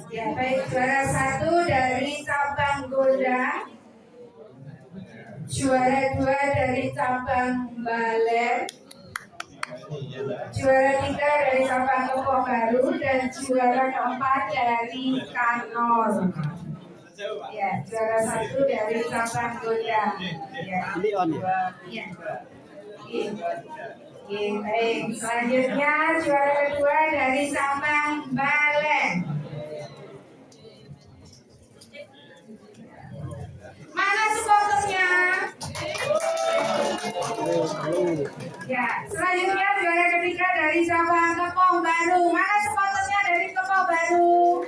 Ya, baik, juara 1 dari cabang Gondang, juara 2 dari cabang Baler, juara 3 dari cabang Kepok Baru, dan juara keempat dari Kanor. Ya, juara 1 dari cabang Gondang. Ya. Ya. Oke, baik. Selanjutnya juara kedua dari cabang Baler. Mana supporternya? Ya, selanjutnya juara ketiga dari cabang Kepok Baru. Mana supporternya dari Kepok Baru?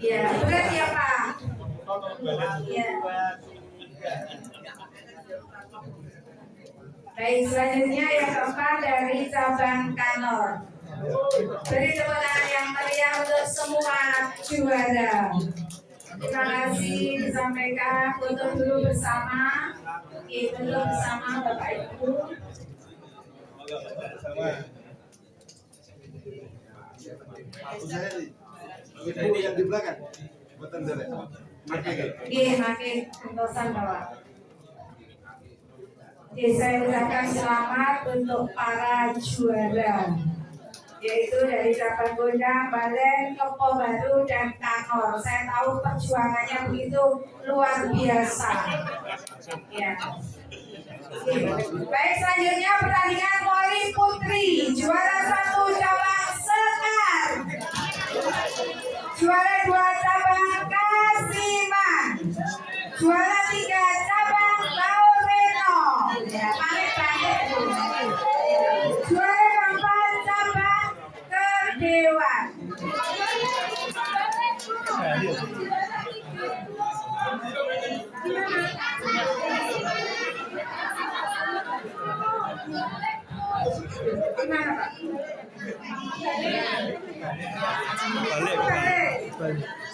Ya, benar ya Pak. Ya. Baik, selanjutnya yang keempat dari cabang Kanor. Beri tepuk tangan yang meriah untuk semua juara. Terima kasih disampaikan. Foto dulu bersama. Oke, foto bersama Bapak Ibu. Ibu yang di belakang. Buatan dari. Oke, makin kentosan Bapak. Oke, saya ucapkan selamat untuk para juara, yaitu dari cabang Gondang, Balen, Kepok Baru, dan Kanor. Saya tahu perjuangannya begitu luar biasa. Ya. Baik, selanjutnya pertandingan voli putri, juara 1 cabang Sekar, juara 2 cabang Kasiman, juara 3 cabang Laureno, ya, paling banyak. Juara keempat cabang Kedewan. Gimana Pak?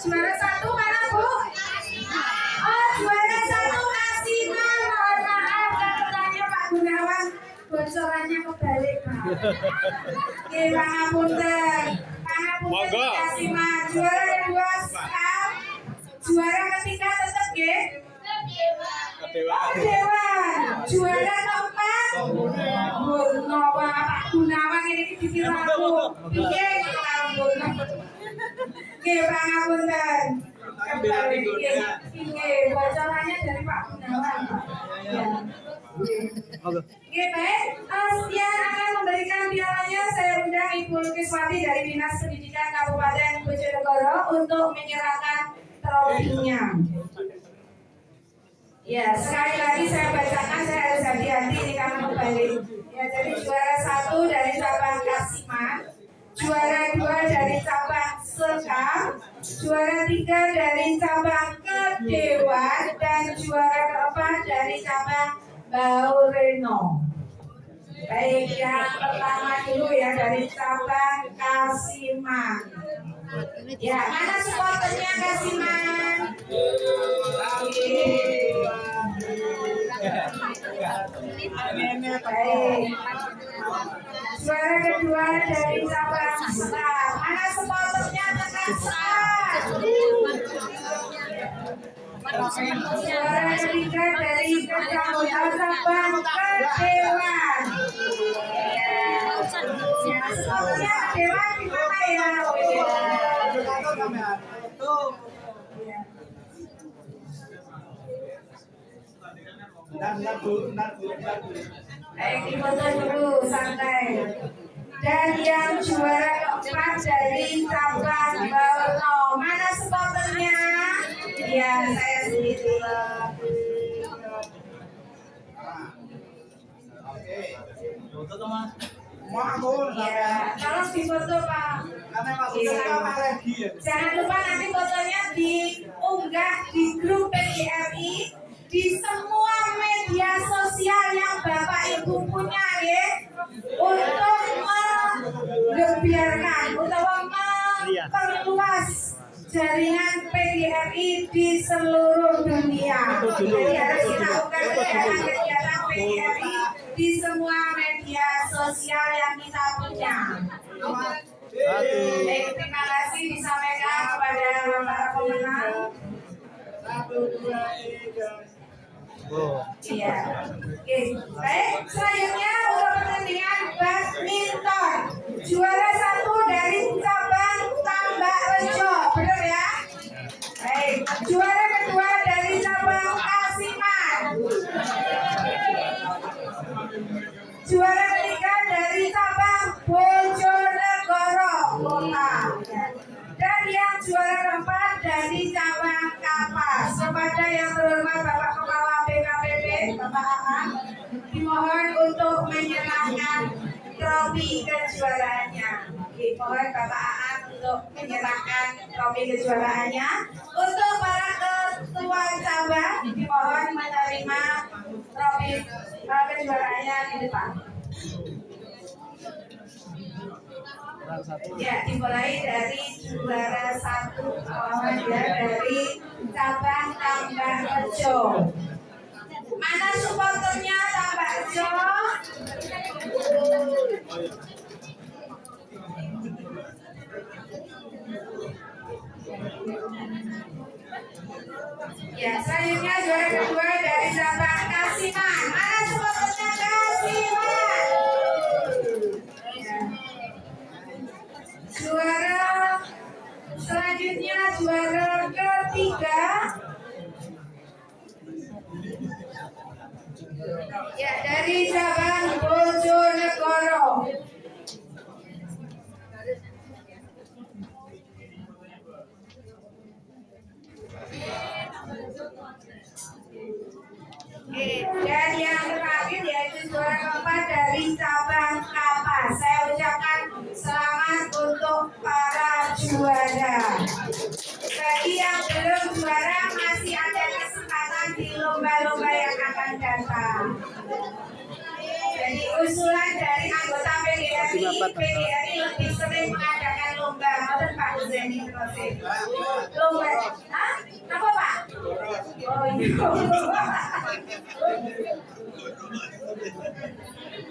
Juara 1 mana Bu? Oh, juara 1 Kasiman. Mohon maaf catatannya Pak Gunawan, bocorannya kebalik Pak. Oke, pangapunten. Pangapunten Kasiman. Juara kedua Sekar. Juara ketiga tetap nggih? Kedewan. Juara keempat Purnowa. Pak Gunawan ini dikira aku. Piye karo Purnowa? Oke, pangapunten. Oke, bocorannya dari Pak Gunawan. Ya. Oke, baik. Sekian akan memberikan pialanya. Saya undang Ibu Lukiswati dari Dinas Pendidikan Kabupaten Bojonegoro untuk menyerahkan trofinya. Ya, sekali lagi saya bacakan, saya harus hati-hati ini karena kembali. Ya, jadi juara 1 dari cabang Kasiman, juara 2 dari cabang Sekar, juara 3 dari cabang Kedewan, dan juara keempat dari cabang Laureno. Baik, yang pertama dulu ya dari cabang Kasiman. Ya, mana supporternya Kasiman? Baik. Juara kedua dari cabang Sekar. Mana supporternya dengan Sekar? Juara ketiga dari cabang Kedewan. Supporternya Kedewan di mana ya? Baik, difoto dulu santai. Dan yang juara keempat dari cabang Borno, mana supporternya? Ya, saya sendiri. Ya, tolong difoto Pak. Jangan lupa nanti fotonya diunggah di grup PGRI, di semua media sosial yang Bapak Ibu punya ya, untuk membiarkan utawa memperluas jaringan PGRI di seluruh dunia. Jadi harus kita ungkapkan kegiatan PGRI di semua media sosial yang kita punya. Baik, terima kasih disampaikan kepada para pemenang. 1, 2, 3. Iya. Oke. Baik, selanjutnya untuk pertandingan badminton. Juara 1 dari cabang Tambak Rejo, benar ya? Baik. Juara kedua dari cabang Kasiman. Juara ketiga dari cabang Bojonegoro Kota. Dan yang juara keempat dari cabang Kapas. Kepada yang terhormat Bapak Kepala BKPP, Bapak Aan, dimohon untuk menyerahkan trofi kejuaraannya. Dimohon Bapak Aan untuk menyerahkan trofi kejuaraannya. Untuk para ketua cabang, dimohon menerima trofi kejuaraannya di depan. Ya, dimulai dari juara 1 ya, dari cabang Tambak Rejo. Mana supporternya Tambak Rejo? Ya, selanjutnya juara kedua dari cabang Kasiman. Mana supporternya Kasiman? Juara selanjutnya juara ketiga ya dari cabang Bojonegoro. Dan yang terakhir yaitu juara keempat dari cabang Kapas. Saya ucapkan selamat untuk para juara. Bagi yang belum juara masih ada kesempatan di lomba-lomba yang akan datang. Jadi usulan dari anggota PGRI lebih sering mengadakan lomba. Betul Pak Zeni terus. Lomba, hah? Apa Pak? Oh iya.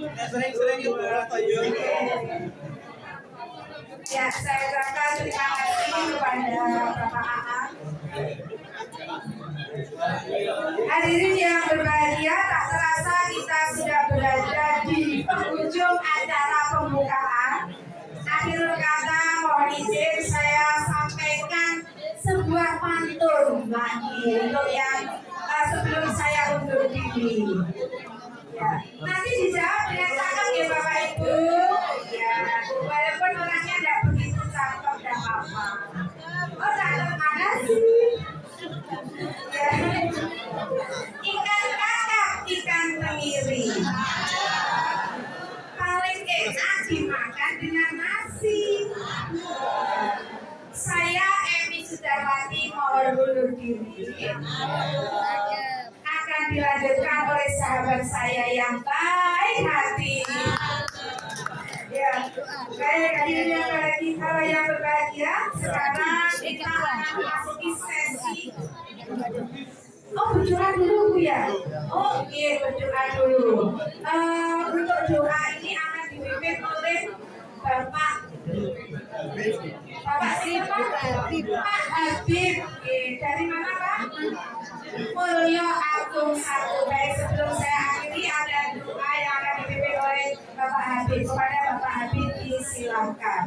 Sering-sering ibu apa ya? Ya, saya ucapkan terima kasih kepada Bapak Aan. Hadirin yang berbahagia, tak terasa kita sudah berada di penghujung acara pembukaan. Akhir kata, mohon izin saya sampaikan sebuah pantun lagi untuk yang sebelum saya undur diri. Ya, nanti dijawab dengan cakep ya Bapak Ibu. Ya, walaupun orangnya tidak begitu cakep dan apa. Oh, cakep mana sih? Ya. Ikan kakap, ikan tenggiri. Paling enak dimakan dengan nasi. Saya Emi Sudawati mohon undur diri. Akan dilanjutkan oleh sahabat saya yang baik hati. Ya, baik hadirin yang berbahagia, kalau yang berbahagia, sekarang kita akan masuki sesi. Oh, berdoa dulu Bu ya. Oh, iya berdoa dulu. Untuk doa ini akan dipimpin oleh Bapak siapa? Pak Habib. Dari mana Pak? Mulyo Agung 1. Baik, sebelum saya akhiri ada doa yang akan dipimpin oleh Bapak Habib. Kepada Bapak Habib disilakan.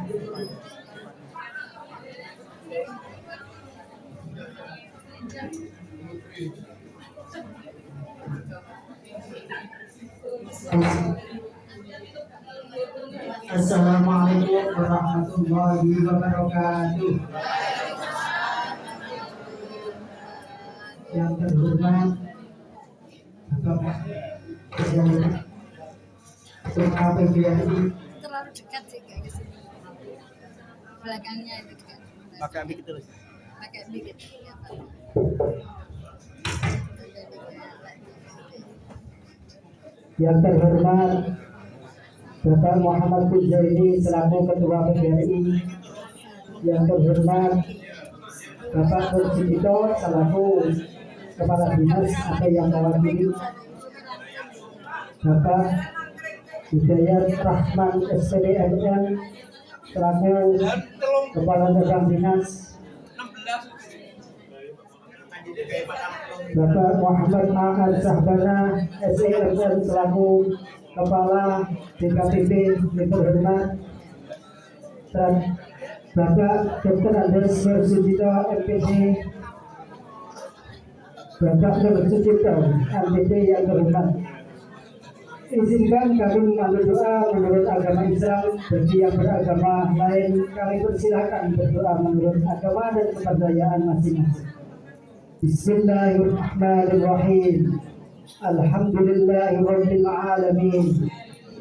Assalamualaikum warahmatullahi wabarakatuh. Yang terhormat Bapak Ketua PGRI. Terlalu dekat sih kayak gitu. Belakangnya itu dekat. Pakai mic terus. Pakai mic gitu. Ya, Pak. Yang terhormat Bapak Muhammad Pujaini selaku Ketua PGRI. Yang terhormat Bapak Nurjito selaku Kepala Dinas atau yang mewakili. Bapak Hidayat Rahman SPD MM selaku Kepala Dagang Dinas, Bapak Muhammad Ahad Sahbana SEMM selaku Kepala DKPP yang terhormat, dan Bapak Dr. Andes Sucipto MPD, Bapak Nur Sucipto MPD yang terhormat. Izinkan kami mengambil doa menurut agama Islam. Bagi yang beragama lain, kami persilahkan berdoa menurut agama dan kepercayaan masing-masing. Bismillahirrahmanirrahim. Alhamdulillahirabbil alamin.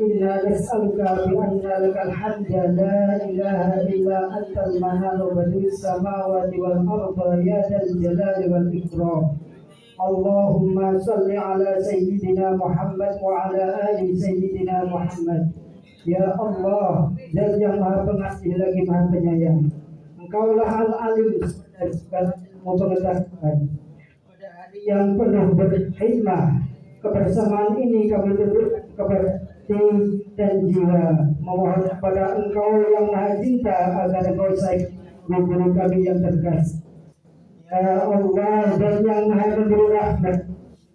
Inna nas'aluka bi anna lakal hamda la ilaha illa antal mananu badi'us samawati wal arda ya dzal jalali wal ikram. Allahumma salli ala Sayyidina Muhammad wa ala ali Sayyidina Muhammad. Ya Allah, Zat yang Maha Pengasih lagi Maha Penyayang, Engkaulah Al-Alim dan segala ilmu pengetahuan. Pada hari yang penuh berhikmah, kebersamaan ini kami duduk kepada hati dan jiwa, memohon kepada Engkau yang Maha Cinta agar Engkau sayang guru kami yang terkasih. Ya Allah, dan yang Maha Memberi Rahmat,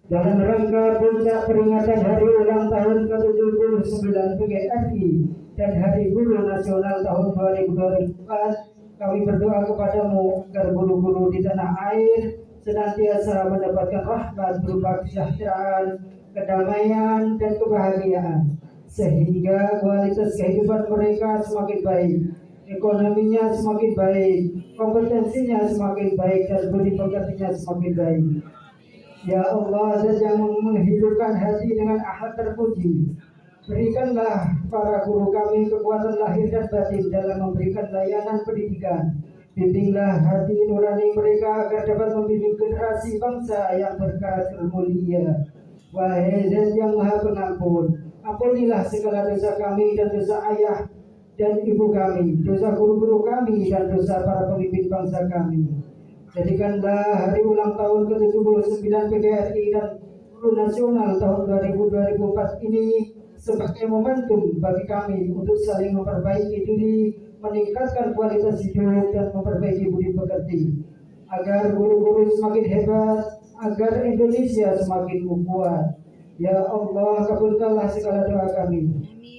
dalam rangka puncak peringatan hari ulang tahun ke-79 PGRI dan Hari Guru Nasional tahun 2024, kami berdoa kepadamu agar guru-guru di tanah air senantiasa mendapatkan rahmat berupa kesejahteraan, kedamaian, dan kebahagiaan, sehingga kualitas kehidupan mereka semakin baik, ekonominya semakin baik, kompetensinya semakin baik, dan budi pekertinya semakin baik. Ya Allah, Zat yang menghidupkan hati dengan ahad terpuji, berikanlah para guru kami kekuatan lahir dan batin dalam memberikan layanan pendidikan. Bimbinglah hati nurani mereka agar dapat membimbing generasi bangsa yang berkarakter mulia. Wahai Zat yang Maha Pengampun, ampunilah segala dosa kami dan dosa ayah dan ibu kami, dosa guru-guru kami, dan dosa para pemimpin bangsa kami. Jadikanlah hari ulang tahun ke-79 PGRI dan Guru Nasional tahun 2024 ini sebagai momentum bagi kami untuk saling memperbaiki diri, meningkatkan kualitas hidup, dan memperbaiki budi pekerti, agar guru-guru semakin hebat, agar Indonesia semakin kuat. Ya Allah, kabulkanlah segala doa kami.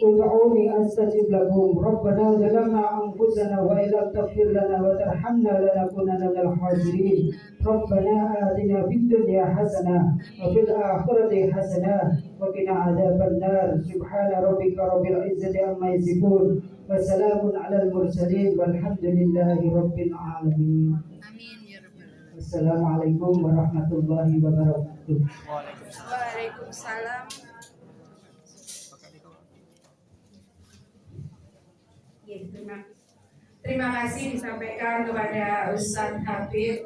Ud'uni astajib lakum. Rabbana zalamna anfusana wa illam taghfir lana wa tarhamna lanakunanna minal khasirin. Rabbana atina fid dunya hasanah wa fil akhirati hasanah wa qina adzabannar. Subhana rabbika rabbil izzati amma yasifun wa salamun alal mursalin walhamdulillahi rabbil alamin. Amin ya rabbal alamin. Assalamualaikum warahmatullahi wabarakatuh. Waalaikumsalam. Ya, terima kasih disampaikan kepada Ustadz Habib.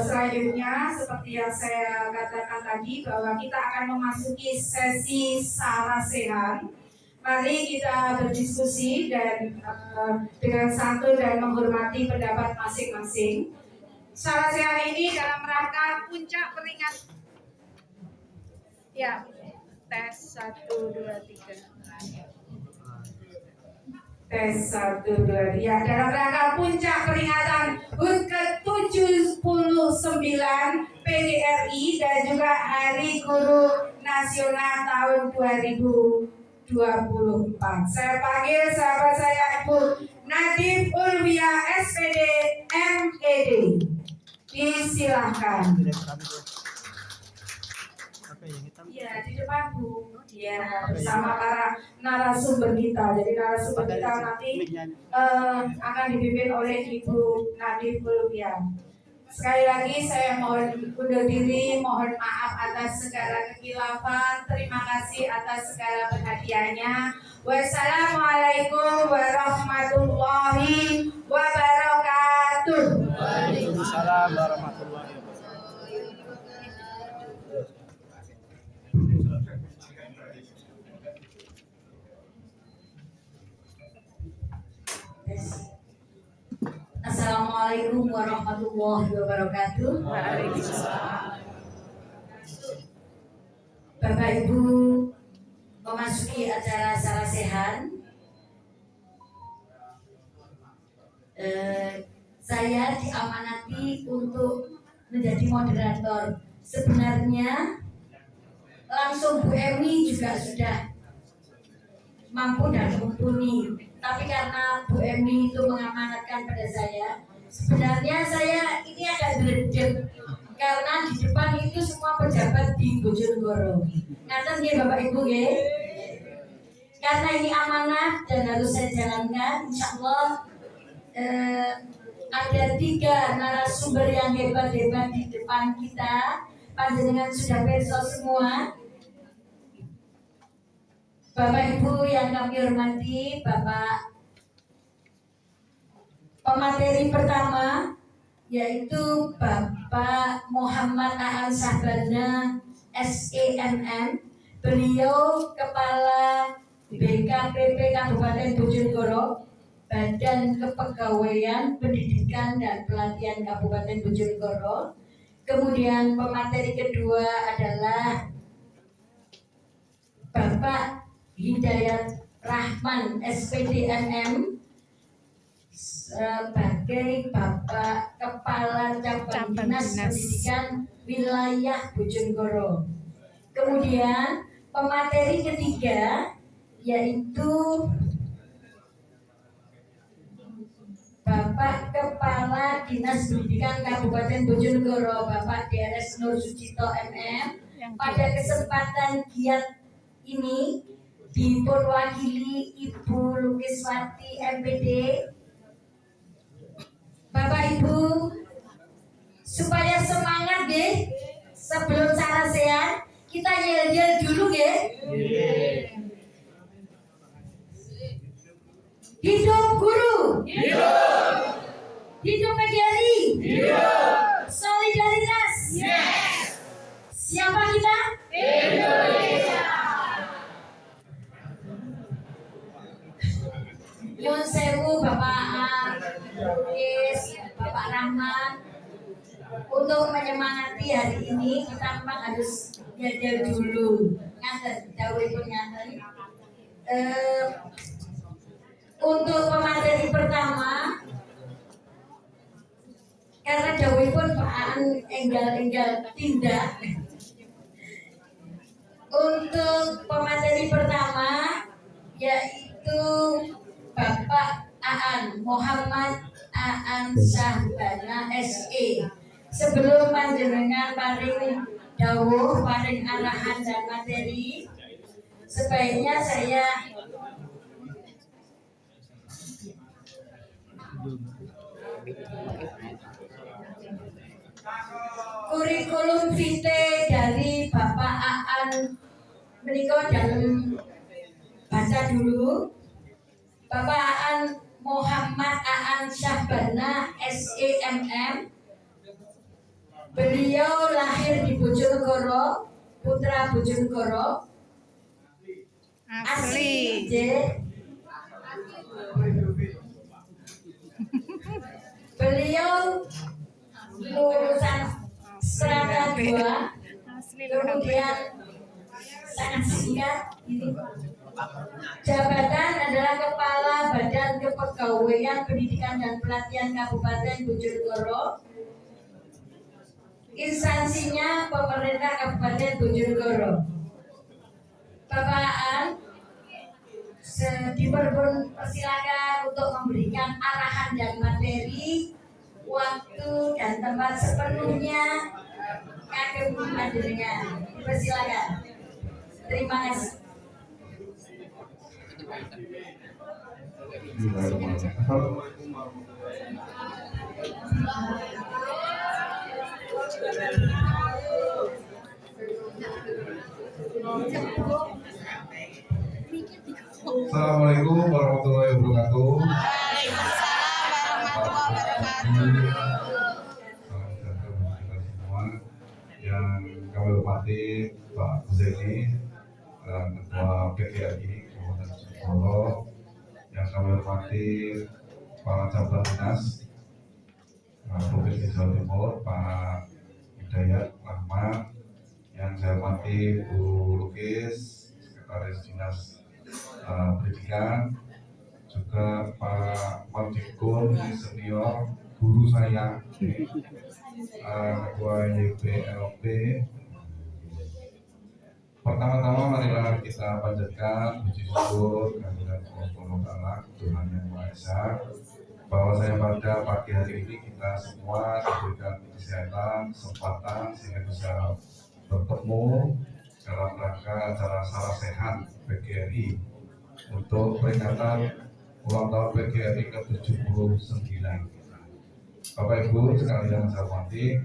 Selanjutnya, seperti yang saya katakan tadi, bahwa kita akan memasuki sesi sarasehan. Mari kita berdiskusi dan dengan santun dan menghormati pendapat masing-masing. Sarasehan ini dalam rangka puncak peringatan. Ya, tes 1, 2, 3. Tes 1, 2, 3. Ya, dalam rangka puncak peringatan HUT ke-79 PGRI dan juga Hari Guru Nasional tahun 2024. Saya panggil sahabat saya Ibu Nadif Ulwia SPD MED. Disilahkan. Ya, di depan Bu. Ya, bersama para narasumber kita. Jadi narasumber kita nanti akan dipimpin oleh Ibu Nadif Ulwia. Sekali lagi saya mohon undur diri, mohon maaf atas segala kekhilafan. Terima kasih atas segala perhatiannya. Wassalamualaikum warahmatullahi wabarakatuh. Waalaikumsalam warahmatullahi wabarakatuh. Assalamualaikum warahmatullahi wabarakatuh. Bapak Ibu Saya diamanati untuk menjadi moderator. Sebenarnya langsung Bu Emi juga sudah mampu dan mumpuni, tapi karena Bu Emi itu mengamanatkan pada saya, sebenarnya saya ini agak greget karena di depan itu semua pejabat di Bojonegoro. Ngaten nggih Bapak Ibu nggih. Karena ini amanah dan harus saya jalankan, insya Allah ada 3 narasumber yang hebat-hebat di depan kita. Panjenengan sudah perso semua. Bapak Ibu yang kami hormati, Bapak pemateri pertama yaitu Bapak Muhammad Aan Syahbana SEMM. Beliau Kepala BKPP Kabupaten Bojonegoro, Badan Kepegawaian Pendidikan dan Pelatihan Kabupaten Bojonegoro. Kemudian pemateri kedua adalah Bapak Hidayat Rahman SPDMM sebagai Bapak Kepala Cabang Dinas Pendidikan Wilayah Bojonegoro. Kemudian pemateri ketiga yaitu Bapak Kepala Dinas Pendidikan Kabupaten Bojonegoro, Bapak DRS Nur Sucito MM. Pada kesempatan giat ini dipunwakili Ibu Lukiswati MPD. Bapak Ibu, supaya semangat deh sebelum sarasean kita yel-yel dulu nggih. Hidup guru. Hidup PGRI. Solidaritas. Siapa kita? Indonesia. Nyun sewu Bapak Lukis, Bapak Rahman. Untuk menyemangati hari ini kita memang harus yel dulu. Ngaten, dawuhipun ngaten. Untuk pemateri pertama, karena dawuhipun Pak Aan enggal-enggal tindak. Untuk pemateri pertama yaitu Bapak Aan Muhammad Aan Syahbana SE. Sebelum panjenengan paring dawuh, paring arahan dan materi, sebaiknya saya kurikulum vitae dari Bapak Aan menika dalam baca dulu. Bapak Aan Muhammad Aan Syahbana SEMM. Beliau lahir di Bojonegoro, putra Bojonegoro. Asli. Beliau lulusan strata 2, kemudian sangat singkat ini. Jabatan adalah Kepala Badan Kepegawaian Pendidikan dan Pelatihan Kabupaten Bojonegoro. Instansinya pemerintah Kabupaten Bojonegoro. Bapak Aan dipersilakan untuk memberikan arahan dan materi, waktu dan tempat sepenuhnya kagem panjenengan. Dipersilakan. Terima kasih. Assalamualaikum warahmatullahi wabarakatuh. Semua yang kami hormati Pak Zeni, Ketua PGRI Kabupaten Bojonegoro, yang kami hormati Kepala Cabang Dinas Provinsi Jawa Timur, Pak Hidayat Rahman, yang saya hormati Bu Lukis, Sekretaris Dinas Pendidikan, juga Pak Mardikun senior guru saya, Ketua YPLP. Pertama-tama marilah kita panjatkan puji syukur kehadirat Allah Subhanahu wa Ta'ala, Tuhan Yang Maha Esa, bahwa saya pada pagi hari ini kita semua diberikan kesehatan, kesempatan sehingga bisa bertemu dalam rangka acara Salam Sehat PGRI untuk peringatan ulang tahun PGRI ke-79. Bapak Ibu sekalian saya hormati,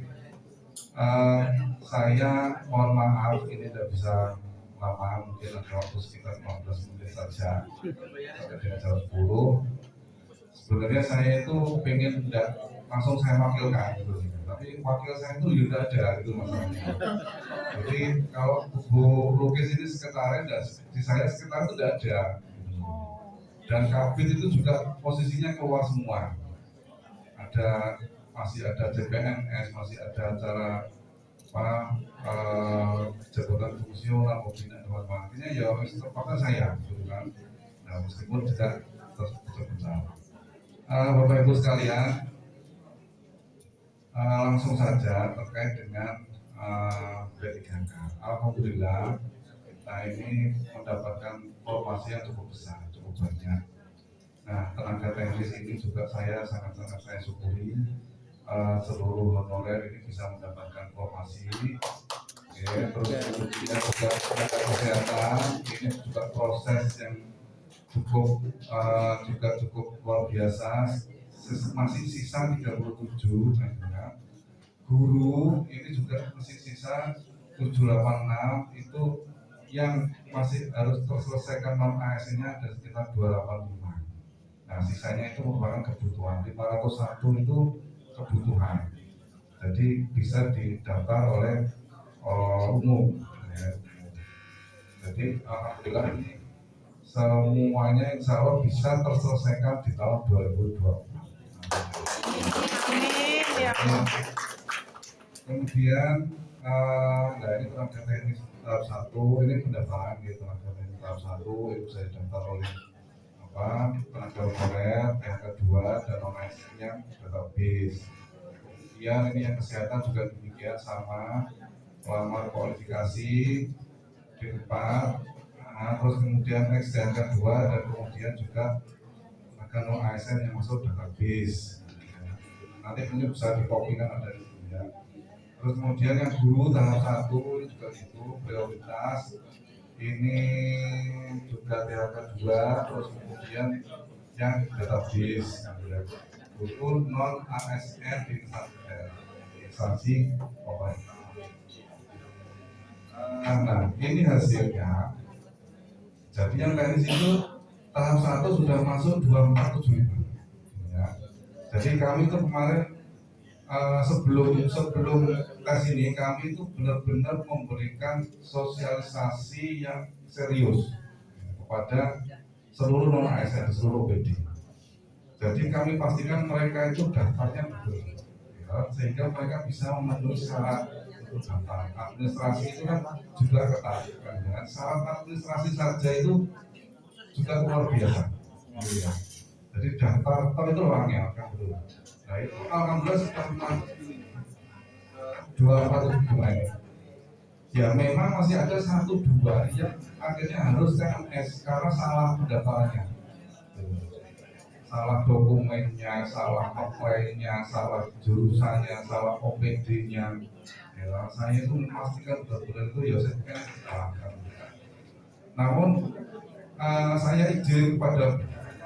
saya mohon maaf ini tidak bisa lama, mungkin ada waktu sekitar 15 menit saja sampai dengan jam 10. Sebenarnya saya itu pengen tidak langsung saya wakilkan gitu, tapi wakil saya itu juga ada gitu masalahnya. Jadi kalau Bu Lukis ini sekretaris dan di saya sekretaris itu tidak ada, dan kabin itu juga posisinya keluar semua. Masih ada CPNS, masih ada acara jabatan fungsional, pembinaan teman-teman. Artinya ya tempatnya saya, gitu kan. Nah, meskipun tidak terbentuk. Bapak Ibu sekalian, langsung saja terkait dengan P3K. Alhamdulillah kita ini mendapatkan formasi yang cukup besar, cukup banyak. Nah, tenaga teknis ini juga saya sangat-sangat saya syukuri. Seluruh honorer ini bisa mendapatkan formasi. Terus kemudian juga tenaga kesehatan ini juga proses yang cukup luar biasa. Masih sisa 37, nah, guru ini juga masih sisa 786, itu yang masih harus terselesaikan non ASN-nya ada sekitar 285. Nah, sisanya itu merupakan kebutuhan. 501 itu kebutuhan, jadi bisa didaftar oleh umum, ya. Jadi alhamdulillah ini semuanya insya Allah bisa terselesaikan di tahun 2020. Kemudian ini tenaga teknis tahap 1, ini pendaftaran gitu, tenaga teknis tahap 1 itu saya daftar oleh tenaga honorer, PHK 2 dan non-ASN yang database. Kemudian ini yang kesehatan juga demikian sama, pelamar kualifikasi D4, terus kemudian XDHK 2 dan kemudian juga tenaga non-ASN yang masuk database. Nanti ini bisa dikopikan ada di sini ya. Terus kemudian yang guru tahap 1 ini juga itu prioritas. Ini juga THK 2, terus kemudian yang database itu non ASN di instansi pemerintah. Nah, ini hasilnya. Jadi yang teknis itu tahap 1 sudah masuk 247 ya. Jadi kami itu kemarin sebelum tes ini kami itu benar-benar memberikan sosialisasi yang serius kepada seluruh non ASN, seluruh PD. Jadi kami pastikan mereka itu daftarnya betul, ya, sehingga mereka bisa memenuhi syarat untuk daftar. Administrasi itu kan juga ketat, kan, ya. Syarat administrasi saja itu juga luar biasa, ya. Jadi daftar itu orangnya kan betul. Nah itu alhamdulillah sudah pernah 247 ya, memang masih ada 1-2 yang akhirnya harus TMS karena salah pendaftarannya, salah dokumennya, salah apply-nya, salah jurusannya, salah OPD-nya. Ya, saya itu memastikan betul-betul itu ya saya kan disalahkan. Namun saya izin kepada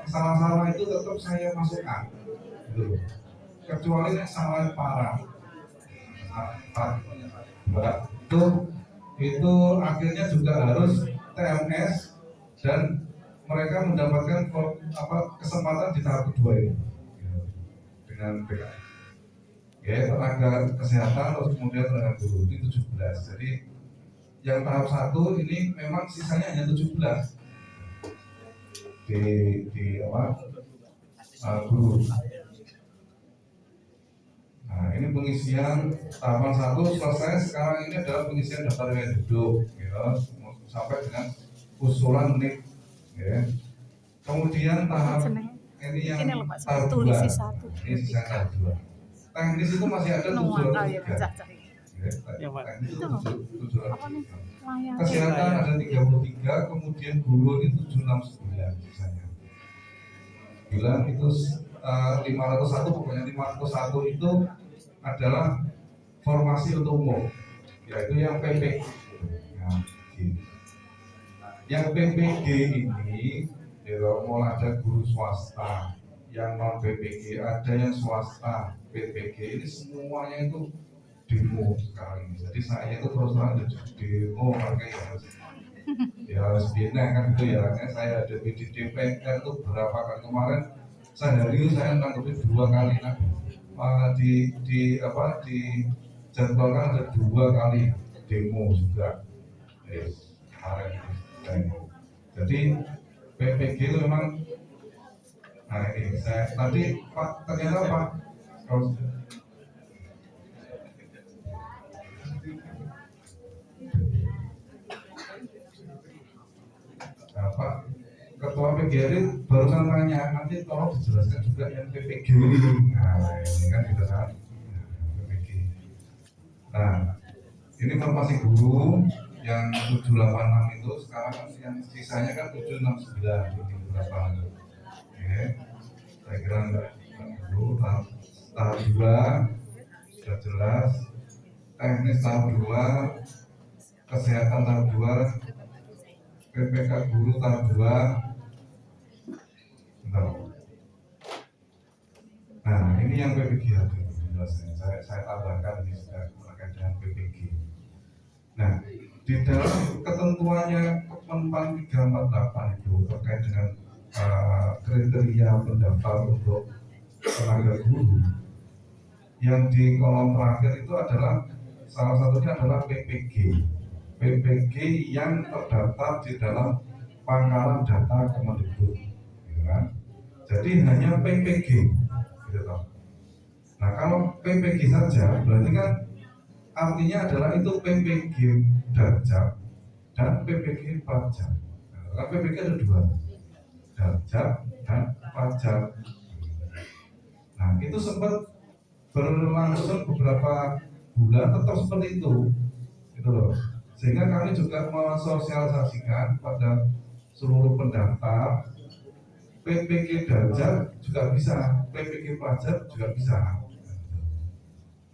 salah-salah itu tetap saya masukkan, gitu. Kecuali yang salah parah. Itu akhirnya juga harus TMS dan mereka mendapatkan kesempatan di tahap kedua ini dengan PKI. Ya, tenaga kesehatan terus kemudian tenaga guru ini 17. Jadi yang tahap 1 ini memang sisanya hanya 17 di guru. Nah, ini pengisian tahapan 1 selesai. Sekarang ini adalah pengisian daftar riwayat hidup, ya, sampai dengan usulan NIK, ya. Kemudian tahap ini yang Ini loh Pak, saya tahap tulis 2. satu. Ini sisa tahap 2. Teknis itu masih ada Nuang kali ya 703. cacah. Ya, Pak. Teknis itu Itu loh. Apa nih? 703. Layar. Kesehatan ada 33, kemudian guru itu 769 sisanya. Bilang itu 501, pokoknya 501 itu adalah formasi untuk umum, yaitu yang PP. Nah, gitu. Yang PPG ini mau ada guru swasta, yang non PPG ada yang swasta, PPG ini semuanya itu demo sekarang ini. Jadi saya itu terus terang jadi demo makanya ya harus bina kan itu ya. Saya ada di DPR itu berapa kali kemarin sehari itu saya tanggapi 2 kali di jadwalkan ada 2 kali demo juga kemarin itu. Jadi PPG itu memang nah ini saya tadi Pak ternyata Pak Pak Ketua PGRI barusan tanya, nanti tolong dijelaskan juga yang PPG ini. Nah, ini kan gitu kan, PPG. Nah, ini formasi guru yang 786 itu sekarang kan yang sisanya kan 769 ini berapa? Oke, saya kira enggak dulu tahap 2 sudah jelas, teknis tahap 2, kesehatan tahap 2, PPK guru tahap 2. Nah, ini yang PPG saya tambahkan ini sudah terkait dengan PPG. Nah, di dalam ketentuannya Kemenpan 348 itu terkait dengan kriteria pendaftar untuk tenaga guru. Yang di kolom terakhir itu adalah salah satunya adalah PPG. PPG yang terdaftar di dalam pangkalan data Kemendikbud, gitu kan? Jadi hanya PPG, gitu toh. Nah kalau PPG saja berarti kan artinya adalah itu PPG Darjab dan PPG Pajak. Nah, PPG ada 2, Darjab dan Pajak. Nah itu sempat berlangsung beberapa bulan tetap seperti itu, gitu loh. Sehingga kami juga mensosialisasikan pada seluruh pendaftar PPG Darjab juga bisa, PPG Pajak juga bisa.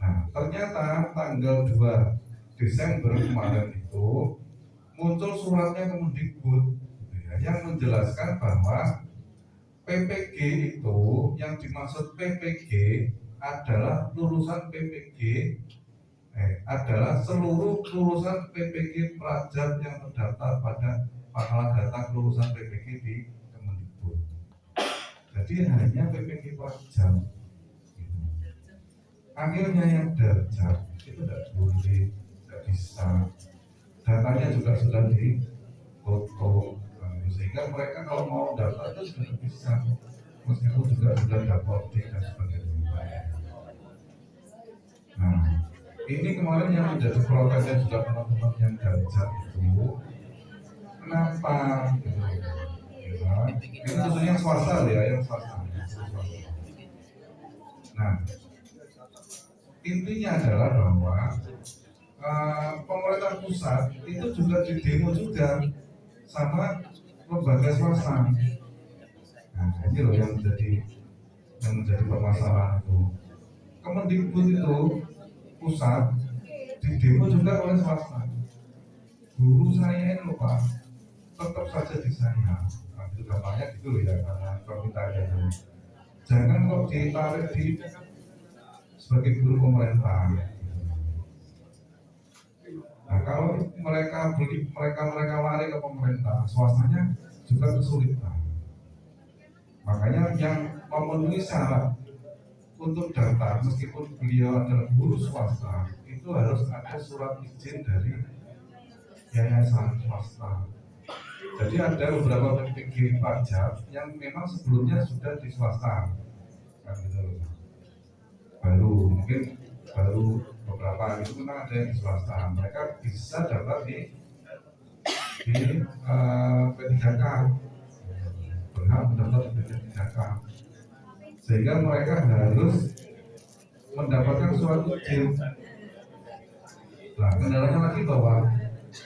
Nah, ternyata tanggal 2 Desember kemarin itu muncul suratnya Kemendikbud yang menjelaskan bahwa PPG itu yang dimaksud PPG adalah lulusan PPG adalah seluruh lulusan PPG pelajar yang terdaftar pada pangkalan data kelulusan PPG di Kemendikbud. Jadi hanya PPG pelajar. Akhirnya yang Darjab itu tidak boleh, tidak bisa. Datanya juga sudah dipoto, sehingga mereka kalau mau daftar itu sudah bisa, meskipun juga sudah dapat dan sebagainya. Nah, ini kemarin yang menjadi protesnya juga teman-teman yang Darjab itu, kenapa? Ya, ini tentunya swasta ya, yang swasta. Nah, intinya adalah bahwa pemerintah pusat itu juga didemo juga sama lembaga swasta. Nah, ini loh yang menjadi permasalahan itu. Kemendikbud itu pusat didemo juga oleh swasta. Guru saya ini loh Pak, tetap saja di saya. Nah, itu gampangnya gitu loh ya, karena permintaannya. Jangan kok ditarik di sebagai guru pemerintah. Nah, kalau mereka lari ke pemerintah, swastanya juga kesulitan. Makanya yang memenuhi syarat untuk daftar, meskipun beliau adalah guru swasta, itu harus ada surat izin dari yayasan swasta. Jadi ada beberapa PPG pajak yang memang sebelumnya sudah di swasta, kan gitu. Baru beberapa hari itu memang ada yang di swasta, mereka bisa daftar di P3K. berhak mendapat PPDKK, sehingga mereka harus mendapatkan suatu izin. Nah, kendalanya lagi bahwa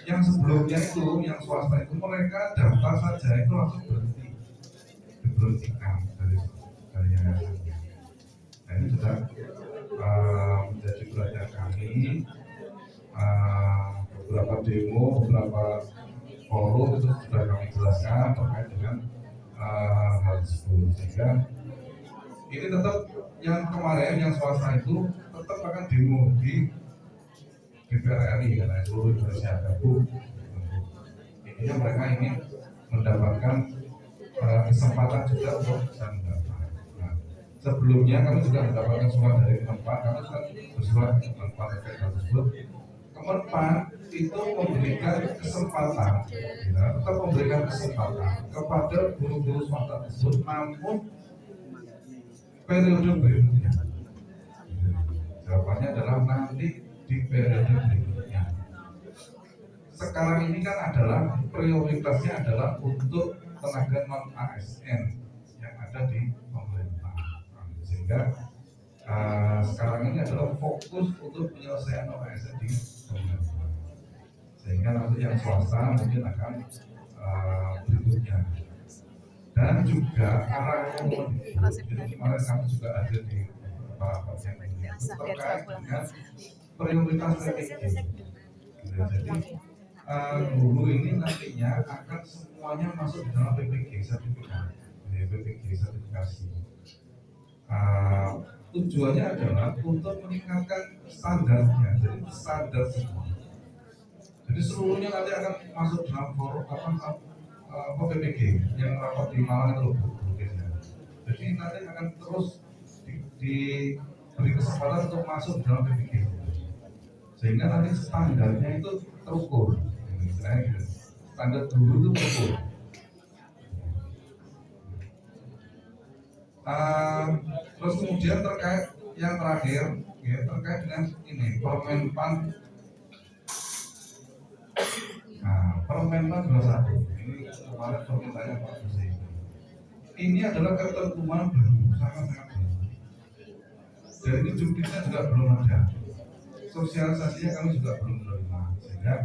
yang sebelumnya itu, yang swasta itu mereka daftar saja itu langsung diberhentikan dari yayasannya. Nah, ini sudah menjadi perhatian kami. Beberapa demo, beberapa forum itu sudah kami jelaskan terkait dengan hal tersebut, sehingga ini tetap yang kemarin yang swasta itu tetap akan demo di DPR RI karena seluruh Indonesia gabung. Intinya mereka ingin mendapatkan kesempatan juga untuk bisa mendaftar. Nah, sebelumnya kami juga mendapatkan surat dari Kemenpan, kami sudah bersurat ke Kemenpan terkait hal tersebut. Kemenpan itu memberikan kesempatan, ya, tetap memberikan kesempatan kepada guru-guru swasta tersebut, namun periode berikutnya. Jawabannya adalah nanti di periode berikutnya. Sekarang ini kan adalah prioritasnya adalah untuk tenaga non ASN yang ada di pemerintah, sehingga sekarang ini adalah fokus untuk penyelesaian non ASN di pemerintah, sehingga nanti yang swasta mungkin akan berikutnya. Dan juga arah Kemendikbud, jadi kemarin kami juga ada di beberapa yang ini terkait dengan prioritas PPG. Jadi guru ini nantinya akan semuanya masuk di dalam PPG sertifikasi. Tujuannya adalah untuk meningkatkan standarnya, jadi standar semua. Jadi seluruhnya nanti akan masuk dalam forum PPG yang rapat di Malang itu. Jadi nanti akan terus diberi kesempatan untuk masuk dalam PPG, sehingga nanti standarnya itu terukur. Standar guru itu terukur. Terus kemudian terkait yang terakhir, ya, terkait dengan ini Permenpan. Permenpan 21 ini kemarin permintaannya Pak Yusri. Ini adalah ketentuan baru, sangat-sangat baru. Dan ini juknisnya juga belum ada. Sosialisasinya kami juga belum menerima, sehingga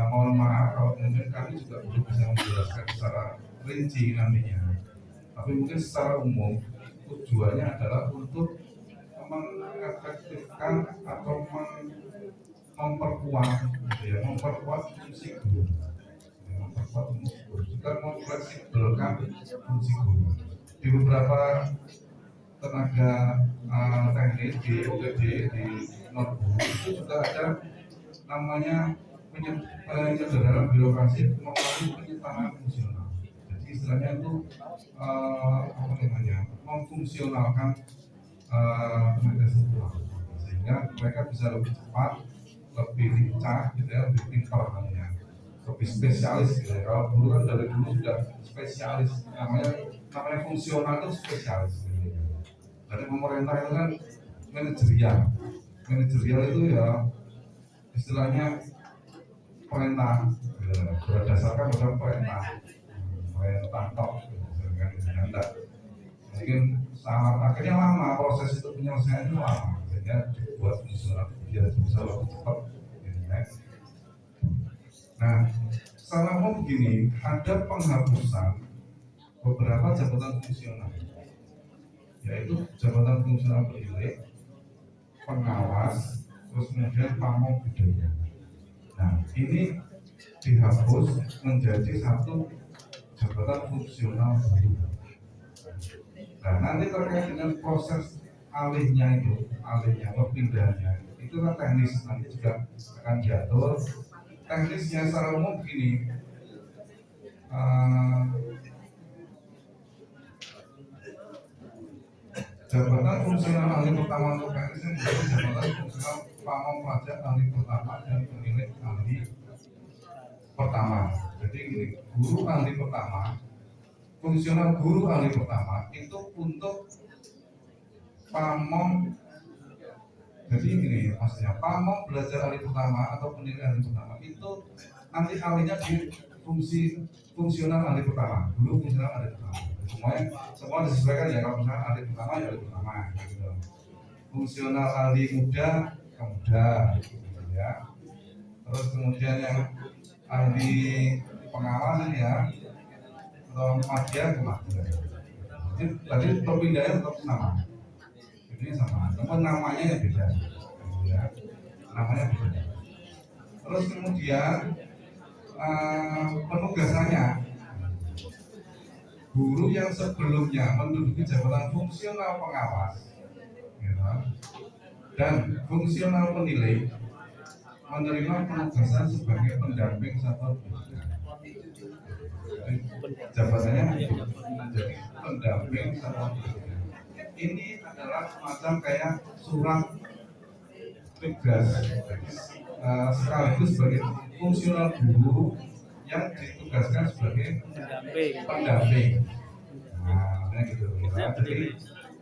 mohon maaf kalau mungkin kami juga belum bisa menjelaskan secara rinci nantinya. Tapi mungkin secara umum tujuannya adalah untuk mengefektifkan atau memperkuat fungsi guru, juga memfleksibelkan fungsi guru. Di beberapa tenaga teknis di UPD di non guru itu juga ada namanya penyederhanaan birokrasi melalui penyederhanaan fungsional. Jadi istilahnya itu memfungsionalkan tenaga struktural, sehingga mereka bisa lebih cepat, lebih lincah, gitu ya, lebih pintar namanya, lebih spesialis. Gitu ya. Kalau dulu kan dari dulu sudah spesialis, namanya fungsional itu spesialis. Gitu ya. Dari pemerintah itu kan manajerial itu ya istilahnya perintah, gitu, berdasarkan pada perintah tok, gitu, mungkin sangat akhirnya lama proses itu penyelesaian itu lama, sehingga dibuat fungsional biar bisa lebih cepat. Nah, secara umum begini, ada penghapusan beberapa jabatan fungsional, yaitu jabatan fungsional penilai, pengawas, terus kemudian pamong budaya. Nah, ini dihapus menjadi satu jabatan fungsional baru. Nah, nanti terkait dengan proses alihnya atau pindahnya, itu kan teknis, nanti juga akan diatur. Teknisnya secara umum begini, jabatan fungsional ahli pertama untuk PNS menjadi jabatan fungsional pamong pelajar ahli pertama dan pemilik ahli pertama. Jadi ini guru ahli pertama, fungsional guru ahli pertama itu untuk pamong. Jadi ini maksudnya pamong belajar ahli pertama atau pendidik ahli pertama itu nanti ahlinya di fungsional ahli pertama, dulu fungsional ahli pertama. Semua disesuaikan ya, kalau misalnya ahli pertama ya ahli pertama gitu. Fungsional ahli muda ke muda gitu ya. Terus kemudian yang ahli pengawas ini ya, atau media ke media. Jadi tadi perpindahan tetap sama, ini sama, namun namanya yang beda gitu ya. Namanya beda. Terus kemudian penugasannya, guru yang sebelumnya menduduki jabatan fungsional pengawas ya, dan fungsional penilai menerima penugasan sebagai pendamping satuan pendidikan. Jadi jabatannya menjadi pendamping satuan pendidikan. Ini adalah semacam kayak surat tugas sekaligus sebagai fungsional guru yang ditugaskan sebagai pendamping. Nah, gitu ya. Jadi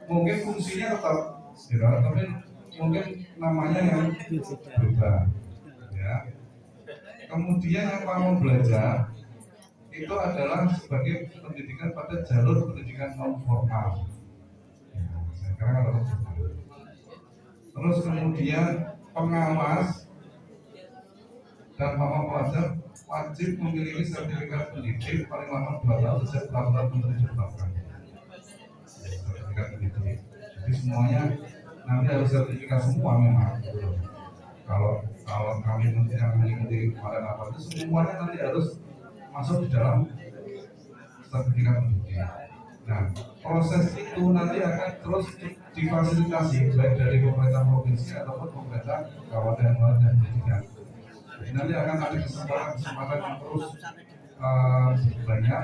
mungkin fungsinya tetap, ya, tapi mungkin namanya yang berubah. Ya. Kemudian yang mau belajar itu adalah sebagai pendidikan pada jalur pendidikan non formal. Ya, sekarang ada formal. Terus kemudian pengawas dan pamong pelajar wajib memiliki sertifikat pendidik paling lama 2 tahun sejak peraturan menteri ditetapkan. Sertifikat pendidik. Jadi semuanya nanti harus sertifikat semua memang. Kalau kami nanti yang mengikuti kemarin apa itu semuanya nanti harus masuk di dalam sertifikat pendidik. Nah, proses itu nanti akan terus difasilitasi baik dari pemerintah provinsi ataupun pemerintah kabupaten dan pendidikan. Jadi nanti akan ada kesempatan yang terus lebih banyak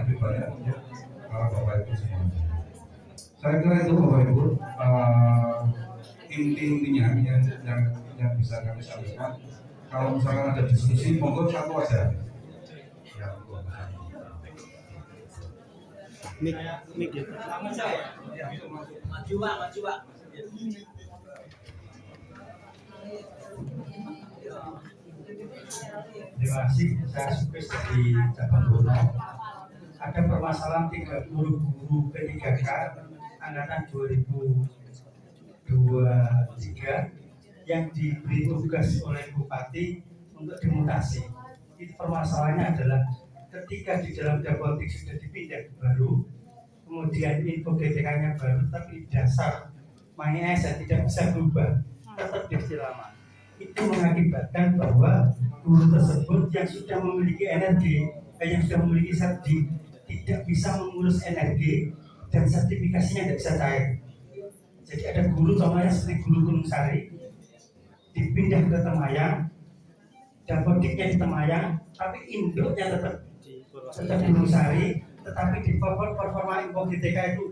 untuk Bapak Ibu semuanya. Saya kira itu Bapak Ibu intinya yang bisa kami sampaikan. Kalau misalkan ada diskusi, monggo satu aja. Ya, Mik ya. Maju Pak. Terima kasih, saya Sukses dari Cabang Bono. Ada permasalahan 30 guru P3K angkatan 2023 yang diberi tugas oleh Bupati untuk dimutasi. Itu permasalahannya adalah ketika di dalam Dapodik sudah dipindah ke baru, kemudian info GTK-nya baru, tapi dasar mainnya tidak bisa berubah, tetap di lama. Itu mengakibatkan bahwa guru tersebut yang sudah memiliki energi, yang sudah memiliki serti, tidak bisa mengurus energi dan sertifikasinya tidak bisa cair. Jadi ada guru contohnya seperti guru Gunung Sari dipindah ke Temayang, Dapodiknya di Temayang, tapi induknya tetap Gunung Sari, tetapi di performa info GTK itu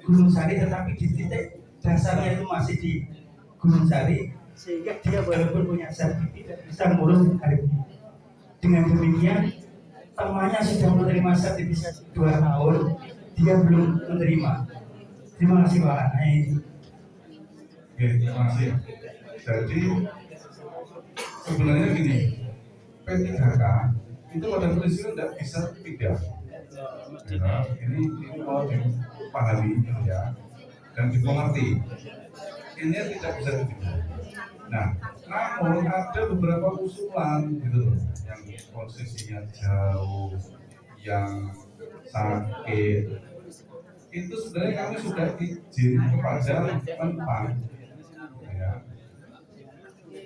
Gunung Sari, tetapi di titik dasarnya itu masih di Gunung Sari, sehingga dia walaupun punya sertifikat tidak bisa mengurus hari ini. Dengan demikian, temannya sudah menerima sertifikat 2 tahun, dia belum menerima. Terima kasih Pak. Oke, terima kasih. Jadi sebenarnya gini, P3K itu pada prinsipnya tidak bisa pindah. Ya, ini mau dipahami ya dan dimengerti. Ini tidak bisa dipindah. Nah, namun ada beberapa usulan gitu loh, yang posisinya jauh, yang sakit. Itu sebenarnya kami sudah izin kepada Menpan, ya.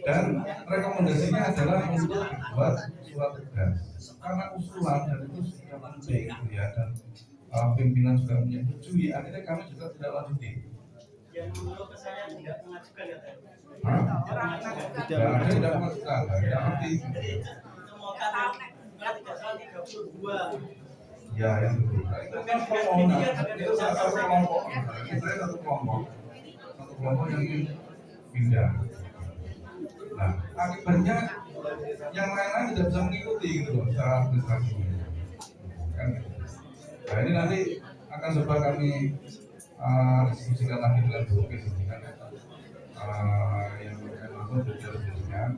Dan rekomendasinya adalah untuk dibuat surat tugas. Karena usulan dan itu sudah penting, ya, dan pimpinan juga menyetujui. Akhirnya kami juga tidak lanjuti. Yang menurut saya tidak mengajukan ya. Tidak mengajukan, tidak ngerti. Ya, yang itu. Itu kan permohonan. Itu satu kelompok. Saya satu kelompok yang ingin pindah. Nah, akibatnya yang lain-lain tidak bisa mengikuti gitu loh secara administrasi. Kan? Nah, ini nanti akan coba kami diskusikan lagi dengan Bu Kis ini kan yang langsung berjalan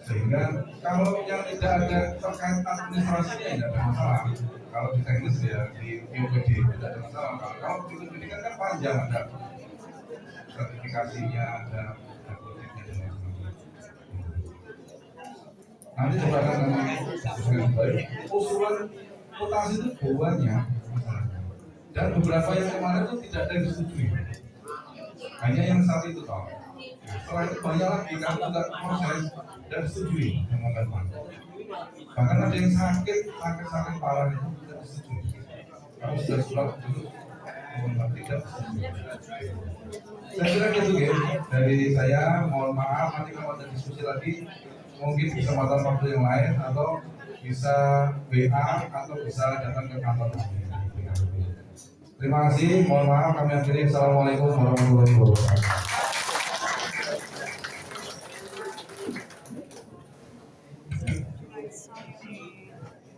Sehingga kalau yang tidak ada terkait administrasinya tidak ada masalah. Kalau di teknis ya di UPD tidak ada masalah. Kalau di pendidikan kan panjang, ada sertifikasinya, ada politiknya dan lain sebagainya. Nanti coba akan kami diskusikan baik. Usulan mutasi itu banyak, dan beberapa yang kemarin itu tidak ada yang disetujui. Hanya yang satu itu toh. Setelah itu banyak lagi kami juga proses dan disetujui sama teman. Bahkan ada yang sakit parah itu tidak disetujui. Kami sudah surat dulu tidak disetujui. Saya kira gitu ya. Dari saya mohon maaf, nanti kalau ada diskusi lagi mungkin bisa kesempatan waktu yang lain atau bisa WA atau bisa datang ke kantor kami. Terima kasih, mohon maaf kami akhiri. Assalamualaikum warahmatullahi wabarakatuh.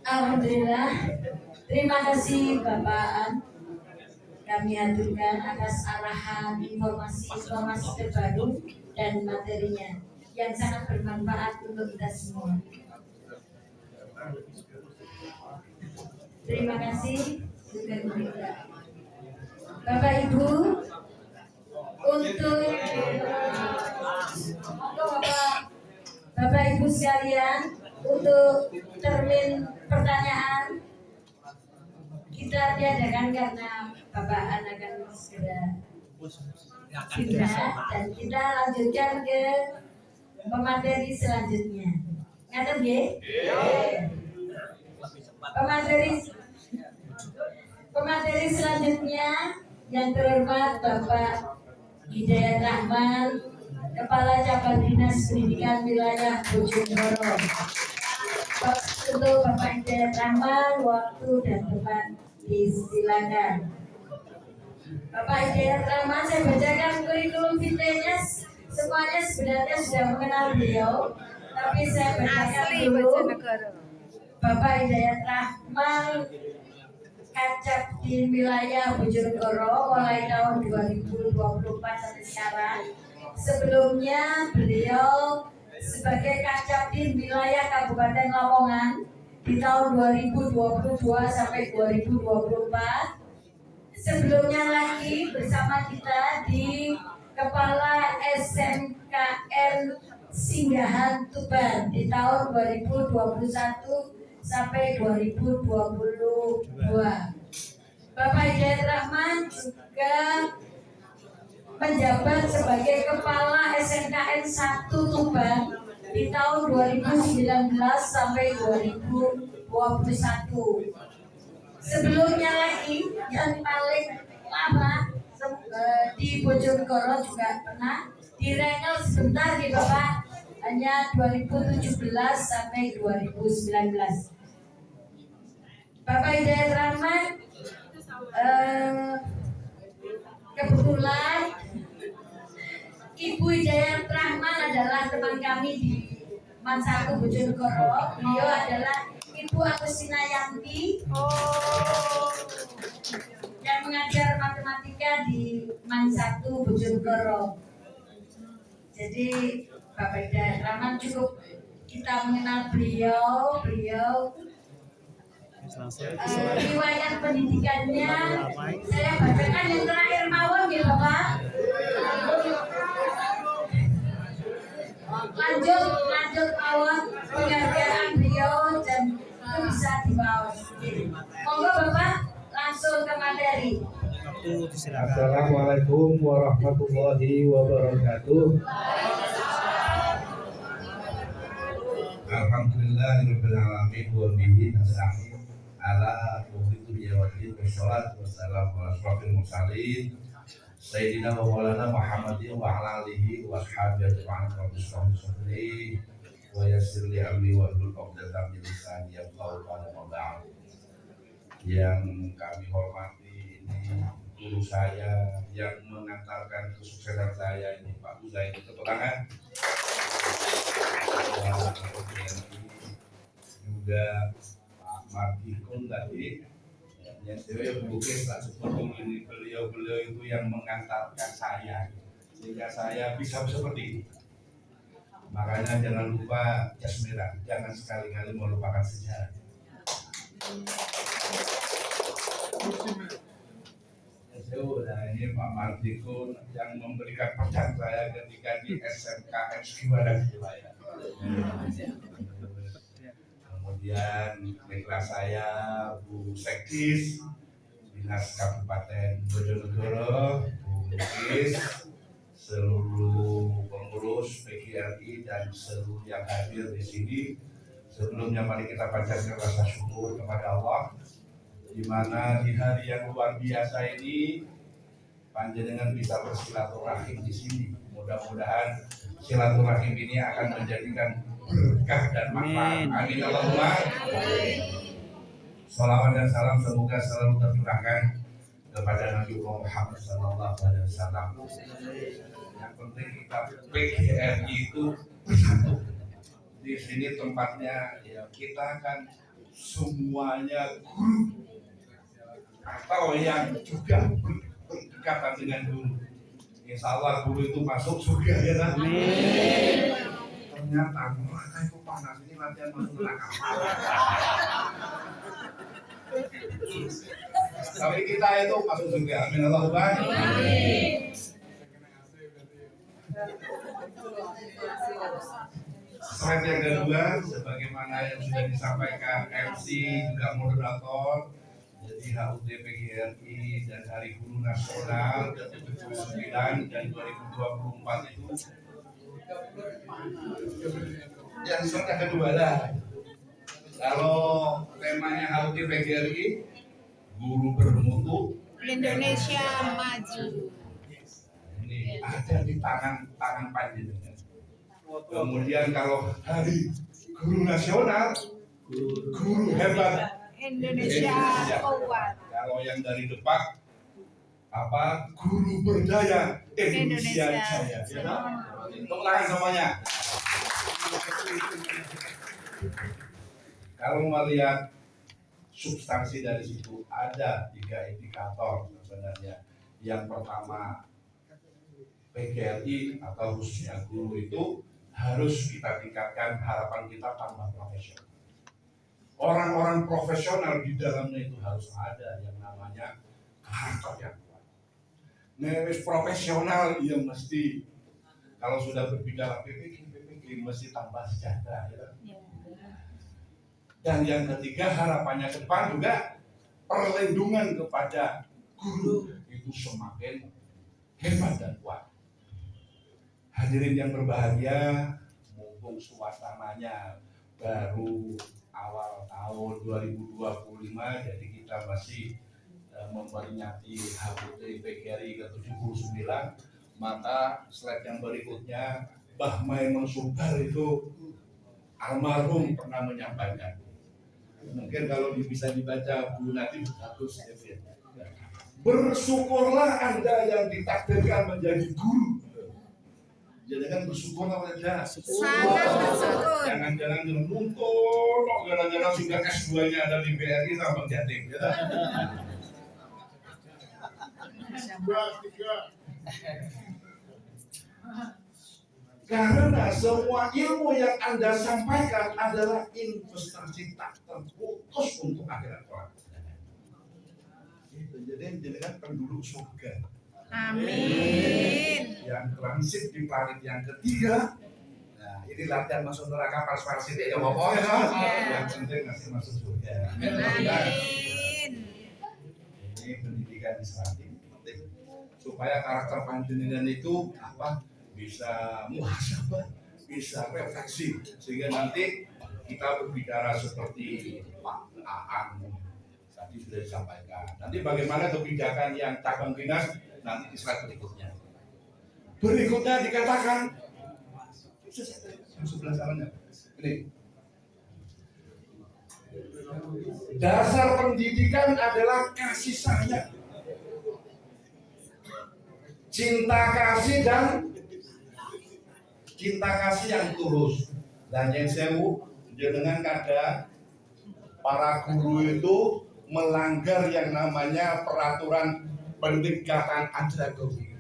Alhamdulillah, terima kasih Bapak An. Kami aturkan atas arahan informasi terbaru dan materinya yang sangat bermanfaat untuk kita semua. Terima kasih juga kita. Bapak Ibu, untuk Bapak Ibu sekalian, untuk termin pertanyaan kita tiadakan karena Bapak An akan segera pindah dan kita lanjutkan ke pemateri selanjutnya. Ngaten nggih? Pemateri selanjutnya yang terhormat Bapak Hidayat Rahman, Kepala Cabang Dinas Pendidikan Wilayah Bojonegoro. Untuk Bapak Hidayat Rahman, waktu dan tempat disilakan. Bapak Hidayat Rahman, saya bacakan kurikulum vitae-nya. Semuanya sebenarnya sudah mengenal beliau, tapi saya bacakan dulu. Bapak Hidayat Rahman Kacap di wilayah Bojonegoro mulai tahun 2024 sampai sekarang. Sebelumnya beliau sebagai Kacap di wilayah Kabupaten Lamongan di tahun 2022 sampai 2024. Sebelumnya lagi bersama kita di Kepala SMKN Singgahan Tuban di tahun 2021 sampai 2022. Bapak Hidayat Rahman juga menjabat sebagai Kepala SMKN 1 Tuban di tahun 2019 sampai 2021. Sebelumnya lagi yang paling lama di Bojonegoro juga pernah direngel sebentar nih Bapak, hanya 2017 sampai 2019. Bapak Hidayat Rahman kebetulan Ibu Hidayat Rahman adalah teman kami di Man 1 Bojonegoro. Beliau adalah Ibu Agustina Yanti yang mengajar matematika di Man 1 Bojonegoro. Jadi Bapak Hidayat Rahman cukup kita mengenal beliau riwayat pendidikannya saya bacakan yang terakhir mawon ya Bapak. Lanjut mawon penghargaan beliau dan itu bisa dibawa. Monggo Bapak langsung ke materi. Assalamualaikum warahmatullahi wabarakatuh. Alhamdulillahirabbil alamin wa bihi nasta'in ala umuri dunya wa din wassalatu wassalamu ala asyrofil mursalin sayyidina wa maulana Muhammadin wa ala alihi wa ashabihi ajma'in rabbil sadri wa yassir li amri wa hlul 'uqdatam min lisani yafqahu qawli wa ba'd. Yang kami hormati ini guru saya yang mengantarkan kesuksesan saya ini Pak Uzain, tepuk tangan. Juga Pak Martikun tadi yang saya mungkin tak seperti ini, beliau itu yang mengantarkan saya sehingga saya bisa seperti ini. Makanya jangan lupa jas merah, jangan sekali-kali melupakan sejarah. Nah, ini Pak Martikun yang memberikan pesan saya ketika di SMK Juara Surabaya. Kemudian kelas saya Bu Sekdis Dinas Kabupaten Bojonegoro, Bu Lukis, seluruh pengurus PGRI dan seluruh yang hadir di sini. Sebelumnya mari kita panjatkan rasa syukur kepada Allah, di mana di hari yang luar biasa ini panjenengan bisa bersilaturahim di sini. Mudah-mudahan silaturahim ini akan menjadikan berkah dan manfaat. Amin Allahumma. Salawat dan salam semoga selalu tercurahkan kepada Nabi Muhammad SAW. Yang penting kita PGRI itu bersatu. Di sini tempatnya ya kita kan semuanya guru atau yang juga berdekatan dengan guru. Insya Allah guru itu masuk surga ya kan? Amin. Ternyata neraka itu panas, ini latihan masuk neraka. Tapi kita itu masuk surga. Amin Allahumma. Amin. Slide yang kedua, sebagaimana yang sudah disampaikan MC juga moderator. Jadi HUT PGRI dan Hari Guru Nasional ke-79 dan 2024 itu yang slide yang kedua lah. Kalau temanya HUT PGRI, guru bermutu Indonesia maju. Ini ada di tangan panjenengan. Kemudian kalau Hari Guru Nasional, guru hebat Indonesia kuat. Kalau yang dari depan apa guru berdaya Indonesia jaya. Tepuk tangan semuanya. Kalau melihat substansi dari situ ada 3 indikator sebenarnya. Yang pertama PGRI atau khususnya guru itu harus kita tingkatkan, harapan kita tambah profesional. Orang-orang profesional di dalamnya itu harus ada yang namanya karakter yang kuat. Nevis profesional yang mesti kalau sudah berbicara PPG mesti tambah sejahtera. Ya. Dan yang ketiga harapannya ke depan juga perlindungan kepada guru itu semakin hebat dan kuat. Hadirin yang berbahagia, mumpung suasananya baru awal tahun 2025, jadi kita masih memperingati HUT PGRI ke-79. Maka slide yang berikutnya, Mbah Maimun Subar itu almarhum pernah menyampaikan. Mungkin kalau bisa dibaca Bu Nadim bagus ya. Bersyukurlah Anda yang ditakdirkan menjadi guru. Jangan bersyukur aja. Sangat bersyukur. Jangan-jangan nuntut, jangan-jangan sudah S2-nya ada di BRI sama Jatim. Ya. Karena semua ilmu yang Anda sampaikan adalah investasi tak terputus untuk akhirat kelak. Jadi jangan penduduk surga. Amin. Yang transit di planet yang ketiga. Nah, ini latihan masuk neraka pas ini ya Bapak ya. Yang penting masih masuk surga. Amin. Ini pendidikan Islam penting supaya karakter panjenengan itu apa? Bisa muhasabah, bisa refleksi sehingga nanti kita berbicara seperti Pak Aan tadi sudah disampaikan. Nanti bagaimana kebijakan yang cabang dinas nanti di slide berikutnya. Berikutnya dikatakan yang sebelah sananya. Ini dasar pendidikan adalah kasih sayang, cinta kasih yang tulus. Dan yang sewu dengan kadang para guru itu melanggar yang namanya peraturan pendekatan andragogi.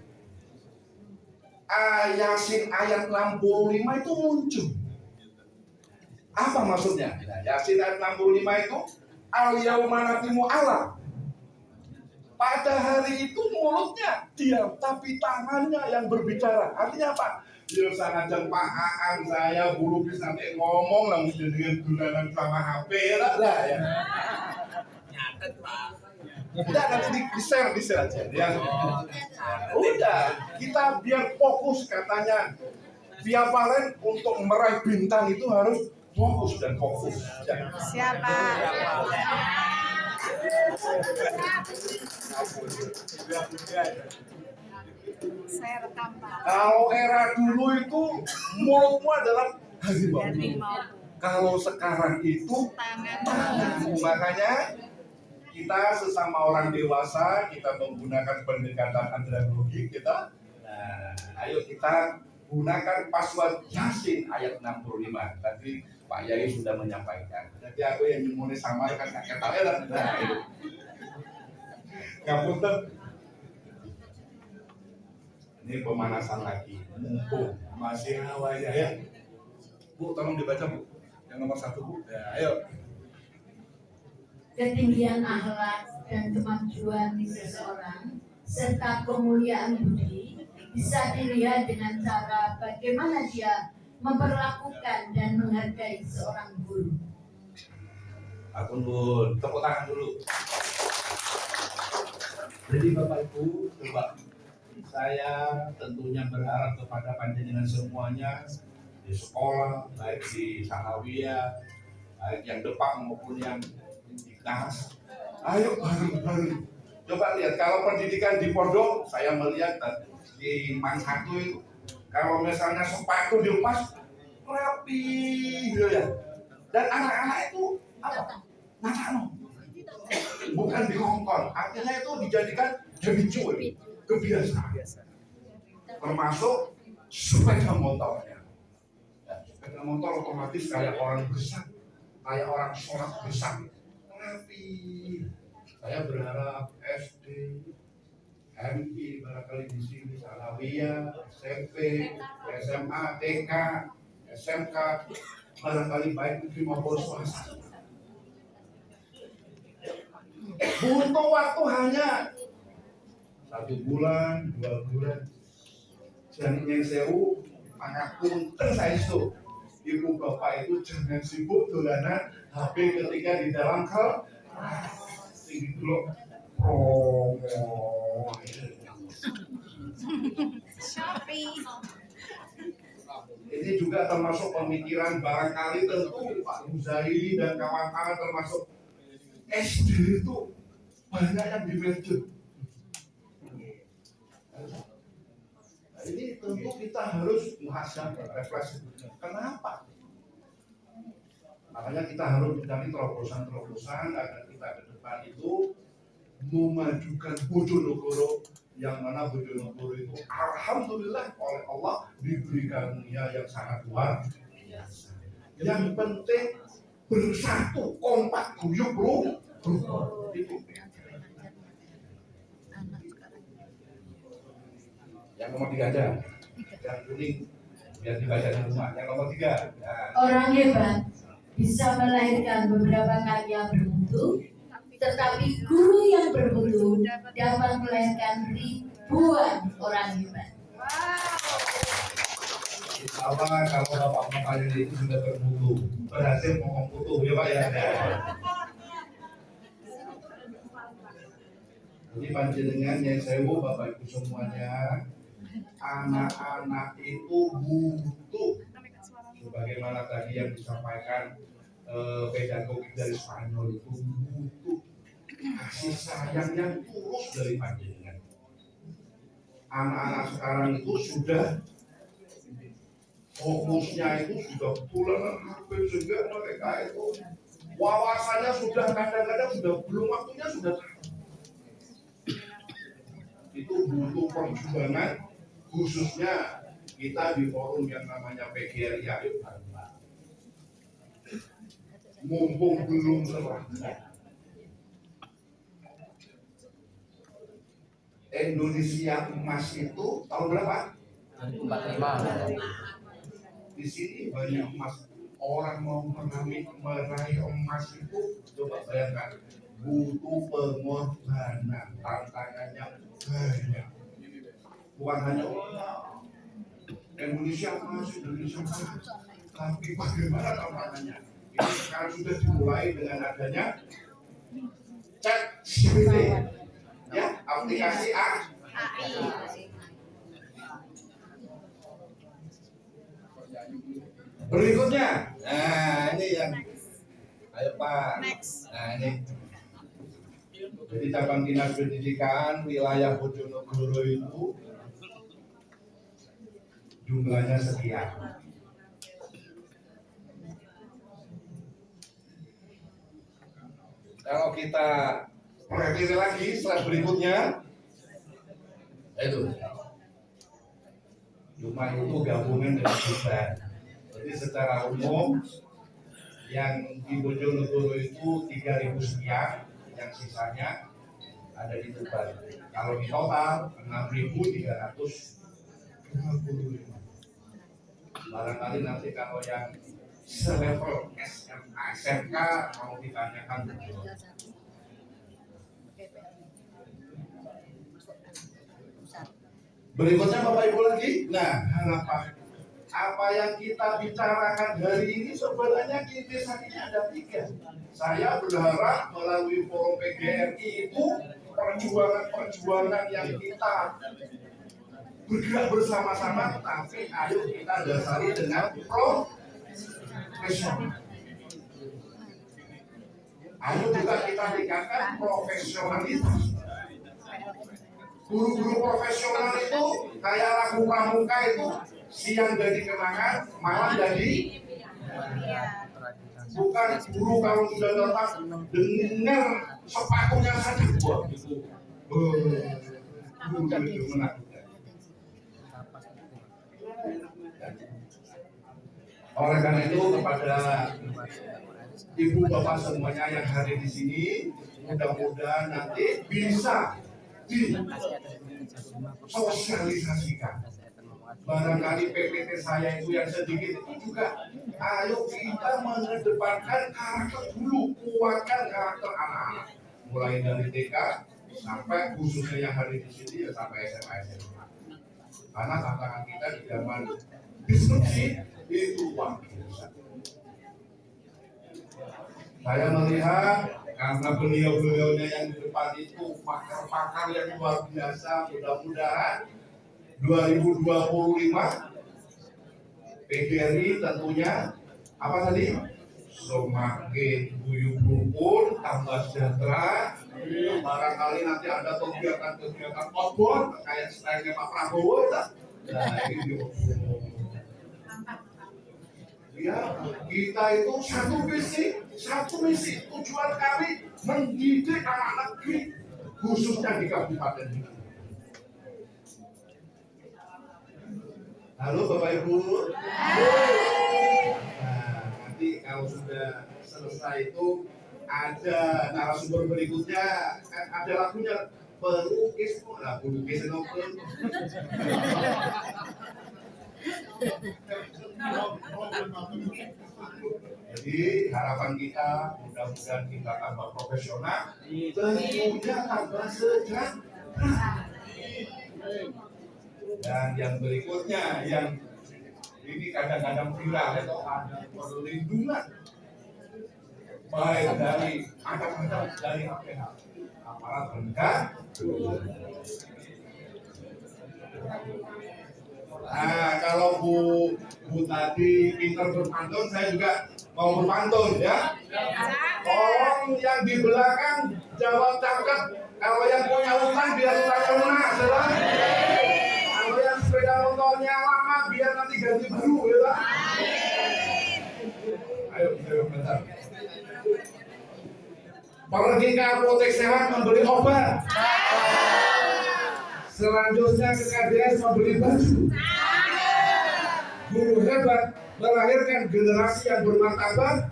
Yasin ayat 65 itu muncul. Apa maksudnya? Nah, Yasin ayat 65 itu al-yauma natimu ala. Pada hari itu mulutnya diam, tapi tangannya yang berbicara. Artinya apa? Ya sangat jempaan saya bulu bis nanti ngomong langsung dengan gunakan sama HP lah ya. Udah nanti di share aja ya. Udah, kita biar fokus katanya. Via Valen untuk meraih bintang itu harus fokus dan fokus. Ya. Siapa? Saya rekam Pak. Kalau era dulu itu mulutmu adalah harimau. Kalau sekarang itu tanganmu. Makanya kita sesama orang dewasa kita menggunakan pendekatan andragogi kita. Nah, ayo kita gunakan password Yasin ayat 65. Tadi Pak Yai sudah menyampaikan. Jadi aku yang nyemuni samarkan kakek Thailand. Nah, ngapunten. Ini pemanasan lagi. Mumpung masih awalnya ya. Bu, tolong dibaca Bu. Yang nomor 1 Bu. Ya, ayo. Ketinggian akhlak dan kemajuan seseorang serta kemuliaan budi bisa dilihat dengan cara bagaimana dia memperlakukan dan menghargai seorang guru. Akun Bun, tepuk tangan dulu. Jadi Bapak Ibu, coba saya tentunya berharap kepada panjenengan semuanya di sekolah, baik di Sanawiyah, baik yang depan maupun yang di kelas. Ayo bareng-bareng. Coba lihat kalau pendidikan di pondok, saya melihat di Man 1 itu, kalau misalnya sepatu dilepas rapi gitu ya. Dan anak-anak itu apa? Nakano. Bukan dikongkol. Artinya itu dijadikan habitual, kebiasaan. Termasuk sepeda motornya. Ya, sepeda motor otomatis kayak orang besar, kayak orang sholat besar. Rapi. Saya berharap SD, MI barangkali di sini, Sanawiyah, SMP, SMA, TK, SMK, barangkali baik negeri maupun swasta. Butuh waktu hanya 1 bulan, 2 bulan. Dan yang sewu, pangapunten saya itu, ibu bapak itu jangan sibuk dolanan HP ketika di dalam kelas. Gitu loh. Promo. Shopee. Ini juga termasuk pemikiran barangkali tentu Pak Huzaili dan kawan-kawan termasuk SD itu banyak yang di-mention. Nah, ini tentu kita harus muhasabah, refleksi. Kenapa? Makanya kita harus mencari terobosan-terobosan agar kita ke depan itu memajukan Bojonegoro, yang mana Bojonegoro itu alhamdulillah oleh Allah diberi karunia yang sangat luar biasa. Yang penting bersatu, kompak, guyup, itu. Yang nomor 3 aja, yang kuning biar dibaca di rumah. Yang nomor 3. Nah. Orang hebat bisa melahirkan beberapa karya bermutu, tetapi guru yang bermutu dapat melahirkan ribuan orang hebat. Insya kalau bapak-bapak itu sudah bermutu, berhasil ngomong putu ya Pak ya. Jadi panjenengan yang sewu Bapak Ibu semuanya, anak-anak itu butuh sebagaimana tadi yang disampaikan pedagogi dari Spanyol itu butuh kasih sayang yang tulus dari panjenengan. Anak-anak sekarang itu sudah fokusnya itu sudah tulanan HP sehingga mereka itu wawasannya sudah kadang-kadang sudah belum waktunya sudah itu butuh perjuangan khususnya kita di forum yang namanya PGRI ayo mumpung belum terlambat. Indonesia emas itu tahun berapa? Di sini banyak emas. Orang mau meraih emas itu coba bayangkan butuh pengorbanan, tantangannya banyak. Bukan hanya Indonesia emas, tapi bagaimana tantangannya? Ini sekarang sudah dimulai dengan adanya ChatGPT, ya, aplikasi AI. Berikutnya, nah ini yang, ayo Pak, Next. nah ini, jadi cabang dinas pendidikan wilayah Bojonegoro itu jumlahnya sekian. Kalau kita revisi lagi slide berikutnya, itu cuma itu gabungan dengan beban. Jadi secara umum yang di Bojonegoro itu 3.000 sekian, yang sisanya ada di Tuban. Kalau di total 6.325. Barangkali nanti kalau yang selevel SMA, SMK mau ditanyakan. Berikutnya Bapak Ibu lagi. Nah, harapan apa yang kita bicarakan hari ini sebenarnya intisarinya ada 3. Saya berharap melalui forum PGRI itu perjuangan yang kita bergerak bersama-sama, tapi ayo kita dasari dengan profesional. Ayo juga kita tingkatkan profesionalitas. Guru-guru profesional itu kayak lagu pramuka itu siang jadi kenangan, malam jadi bukan guru kalau sudah datang dengar sepatunya saja buat itu. Guru itu menakutkan. Oleh karena itu kepada ibu bapak semuanya yang hadir di sini, mudah-mudahan nanti bisa disosialisasikan. Barangkali PPT saya itu yang sedikit itu juga, ayo kita mengedepankan karakter dulu, kuatkan karakter anak-anak, mulai dari TK sampai khususnya yang hadir di sini ya sampai SMA. Karena tantangan kita di zaman disrupsi itu luar biasa. Saya melihat karena beliau-beliaunya yang di depan itu pakar-pakar yang luar biasa, mudah-mudahan 2025 PGRI tentunya apa tadi? Semakin guyup rukun, tambah sejahtera. Barangkali nanti ada kegiatan-kegiatan outbound kayak stylenya Pak Prabowo. Nah ini ya, kita itu satu misi. Tujuan kami mendidik anak negeri khususnya di kabupaten ini. Halo Bapak Ibu. Nah, nanti kalau sudah selesai itu ada narasumber berikutnya, kan ada lagunya pelukis, lagu lukis novel. Jadi harapan kita mudah-mudahan kita tambah profesional, tentunya tambah sejahtera. Dan yang berikutnya yang ini kadang-kadang viral itu ada perlindungan baik dari macam-macam dari APH, aparat penegak. Nah, kalau Bu tadi pintar berpantun, saya juga mau berpantun ya. Tolong yang di belakang jawab cakep. Kalau yang punya utang biar utangnya lunas, ya. Kalau yang sepeda motornya lama biar nanti ganti baru, ya. Ayo bentar. Pergi ke apotek sehat membeli obat. Selanjutnya ke KDS membeli baju. Guru hebat melahirkan generasi yang bermartabat.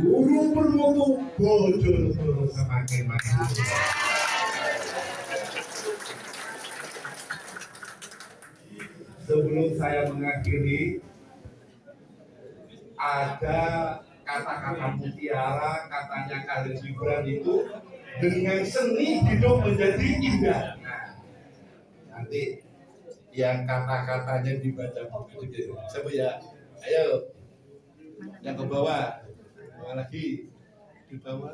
Guru bermutu, Bojonegoro semakin maju. sebelum saya mengakhiri, ada kata-kata mutiara, katanya Khalil Gibran itu dengan seni hidup menjadi indah. Nah, nanti yang kata-katanya dibaca begitu. Siapa ya? Ayo, yang ke bawah lagi di bawah.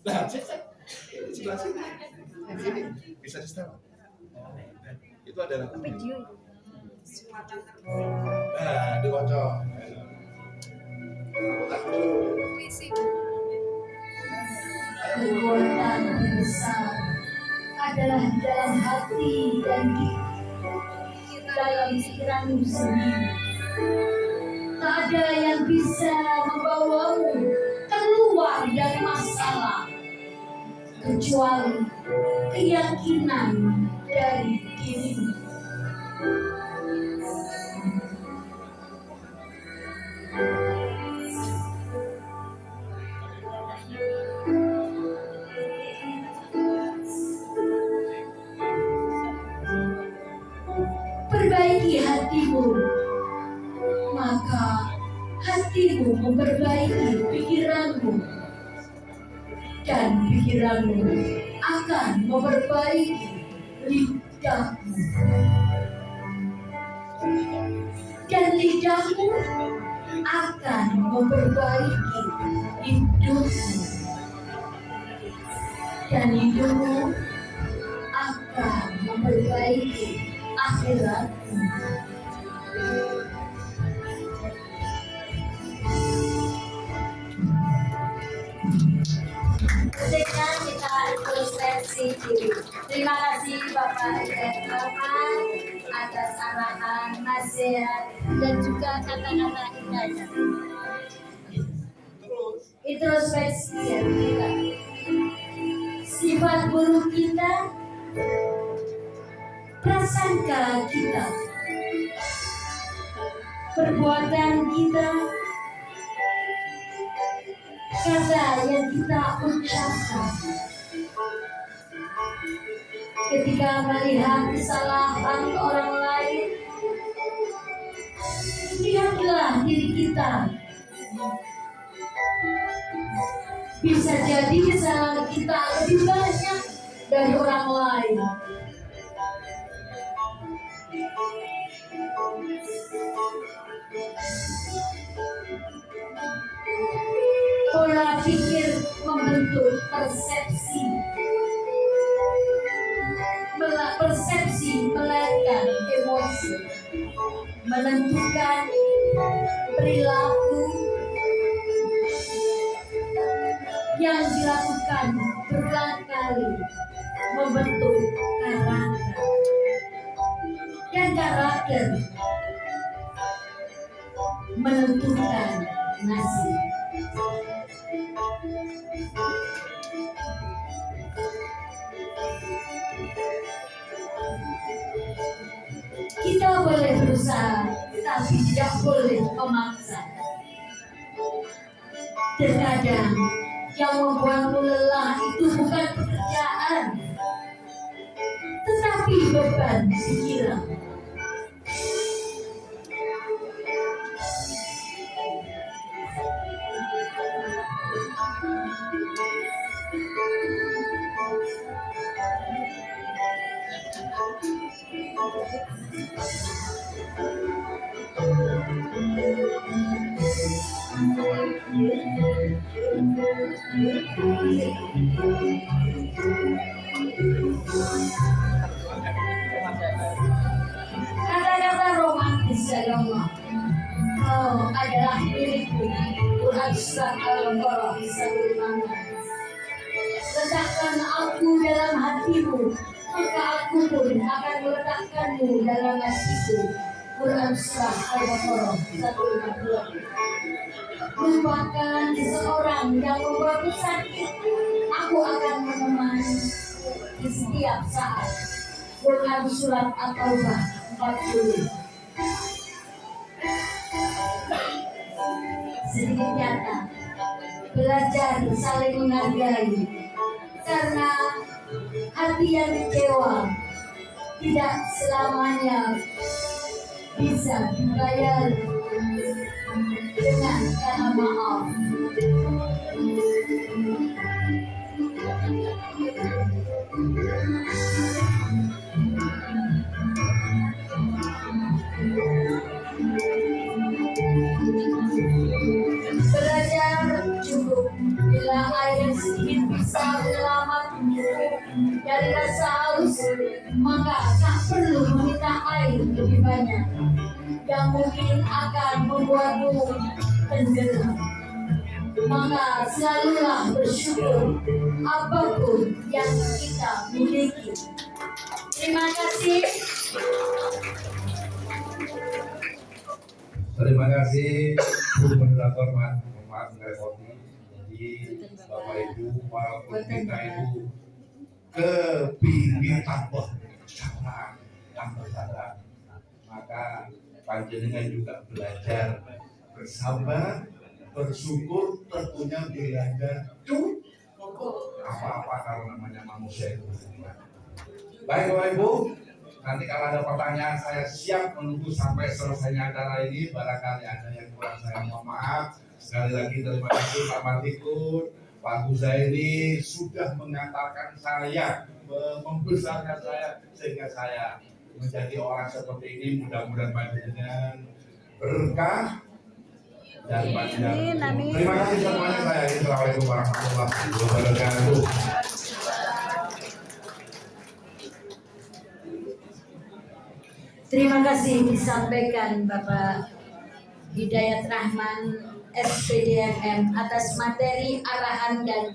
Nah, sebelah sini. Sini bisa di setel. Itu adalah video. Nah, diwaca. Kekuatan terbesar adalah di dalam hati dan di dalam pikiranmu sendiri. Tak ada yang bisa membawamu keluar dari masalah kecuali keyakinan dari dirimu. Perbaiki hatimu, maka hatimu memperbaiki pikiranmu, dan pikiranmu akan memperbaiki lidahmu, dan lidahmu akan memperbaiki hidupmu, dan hidupmu akan memperbaiki akhiratmu. Sekarang kita introspeksi diri. Terima kasih Bapak Rahman atas arahan, nasihat, dan juga kata-kata indahnya. Introspeksi diri kita. Sifat buruk kita, prasangka kita, perbuatan kita, kata yang kita ucapkan ketika melihat kesalahan orang lain. Lihatlah diri kita. Bisa jadi kesalahan kita lebih banyak dari orang lain. Pola pikir membentuk persepsi. Persepsi melahirkan emosi, menentukan perilaku yang dilakukan berulang kali, membentuk karakter, dan karakter menentukan nasib. Kita boleh berusaha, tapi tidak boleh memaksa. Terkadang yang membuatmu lelah itu bukan pekerjaan, tetapi beban pikiran. Kata-kata romantis dari Allah. Kau adalah milikku. Quran Surat Al-Baqarah 156. Letakkan aku dalam hatimu, maka aku pun akan meletakkanmu dalam hatiku. Quran Surat Al-Baqarah 152. Lupakan seseorang yang membuatmu sakit, aku akan menemani di setiap saat. Quran Surat At-Taubah 40. Sedikit kata, belajar saling menghargai, karena hati yang kecewa tidak selamanya bisa dibayar dengan kata maaf. Belajar cukup bila air sedikit bisa menyelamatkanmu dari rasa haus, maka tak perlu meminta air lebih banyak yang mungkin akan membuatmu tenggelam. Maka selalulah bersyukur apapun yang kita miliki. Terima kasih. Terima kasih Bu Moderator, maaf merepoti. Jadi Bapak Ibu walaupun kita itu kepingin tambah kesabaran, tambah sabar, maka panjenengan juga belajar bersabar, bersyukur, tentunya belajar cukup apa-apa kalau namanya manusia itu. Baik Bapak Ibu, nanti kalau ada pertanyaan saya siap menunggu sampai selesainya acara ini. Barangkali ada yang kurang saya mohon maaf. Sekali lagi terima kasih Pak Matikun, Pak Huzaini sudah mengantarkan saya, membesarkan saya sehingga saya menjadi orang seperti ini. Mudah-mudahan panjenengan berkah dan panjang. Terima kasih semuanya. Assalamualaikum warahmatullahi wabarakatuh. Terima kasih disampaikan Bapak Hidayat Rahman SPDMM atas materi, arahan dan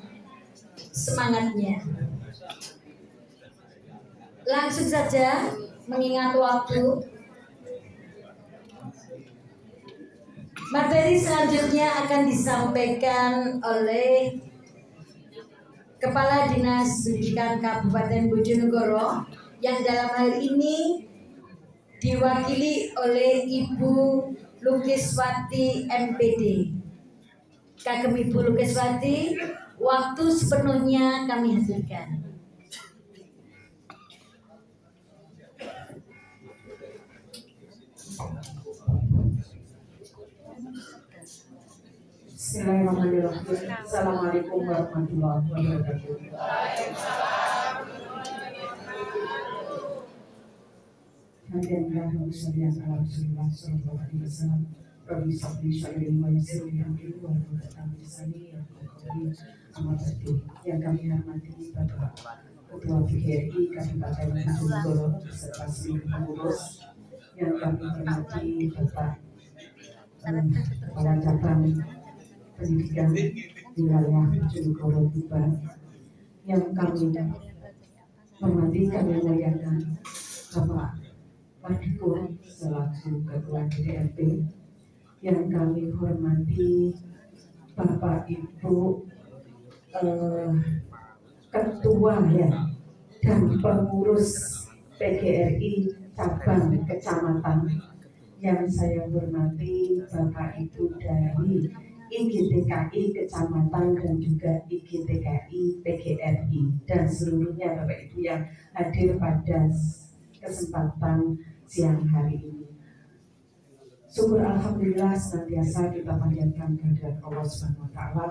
semangatnya. Langsung saja mengingat waktu, materi selanjutnya akan disampaikan oleh Kepala Dinas Pendidikan Kabupaten Bojonegoro yang dalam hal ini diwakili oleh Ibu Lukiswati MPD. Kagem Ibu Lukiswati, waktu sepenuhnya kami hadirkan. Bismillahirrahmanirrahim. Assalamualaikum warahmatullahi wabarakatuh. Alhamdulillah wa sallallahu ala Rasulillah sallallahu alaihi wasallam. Rabbi sabri syairin wa yassirli amri wa hlul lisani yafqahu qawli. Amma ba'du. Yang kami hormati Bapak Ketua PGRI Kabupaten Bojonegoro beserta seluruh pengurus, yang kami hormati Bapak Kepala Cabang Pendidikan Wilayah Bojonegoro Tuban, yang kami hormati, kami muliakan Bapak Matikun selaku Ketua DPRD, yang kami hormati Bapak Ibu Ketua dan pengurus PGRI cabang kecamatan, yang saya hormati Bapak Ibu dari IGTKI kecamatan dan juga IGTKI PGRI dan seluruhnya Bapak Ibu yang hadir pada kesempatan siang hari ini. Syukur alhamdulillah senantiasa kita panjatkan kehadirat Allah Subhanahu wa taala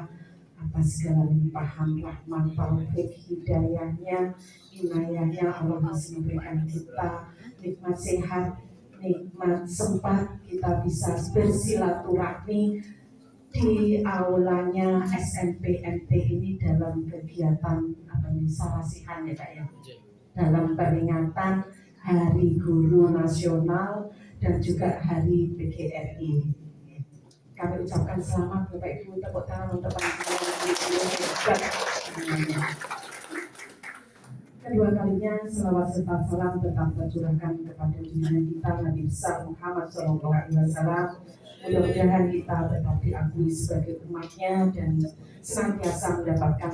atas segala limpahan rahmat, taufik, hidayahnya, inayahnya. Allah masih memberikan kita nikmat sehat, nikmat sempat kita bisa bersilaturahmi di aulanya SMPMT ini dalam kegiatan sarasihan ya Kak ya, dalam peringatan Hari Guru Nasional dan juga Hari PGRI. Kami ucapkan selamat Bapak Ibu, tepuk tangan untuk kedua kalinya selawat serta salam tetap tercurahkan kepada junjungan kita Nabi besar Muhammad SAW. Mudah-mudahan kita tetap diakui sebagai umatnya dan senantiasa mendapatkan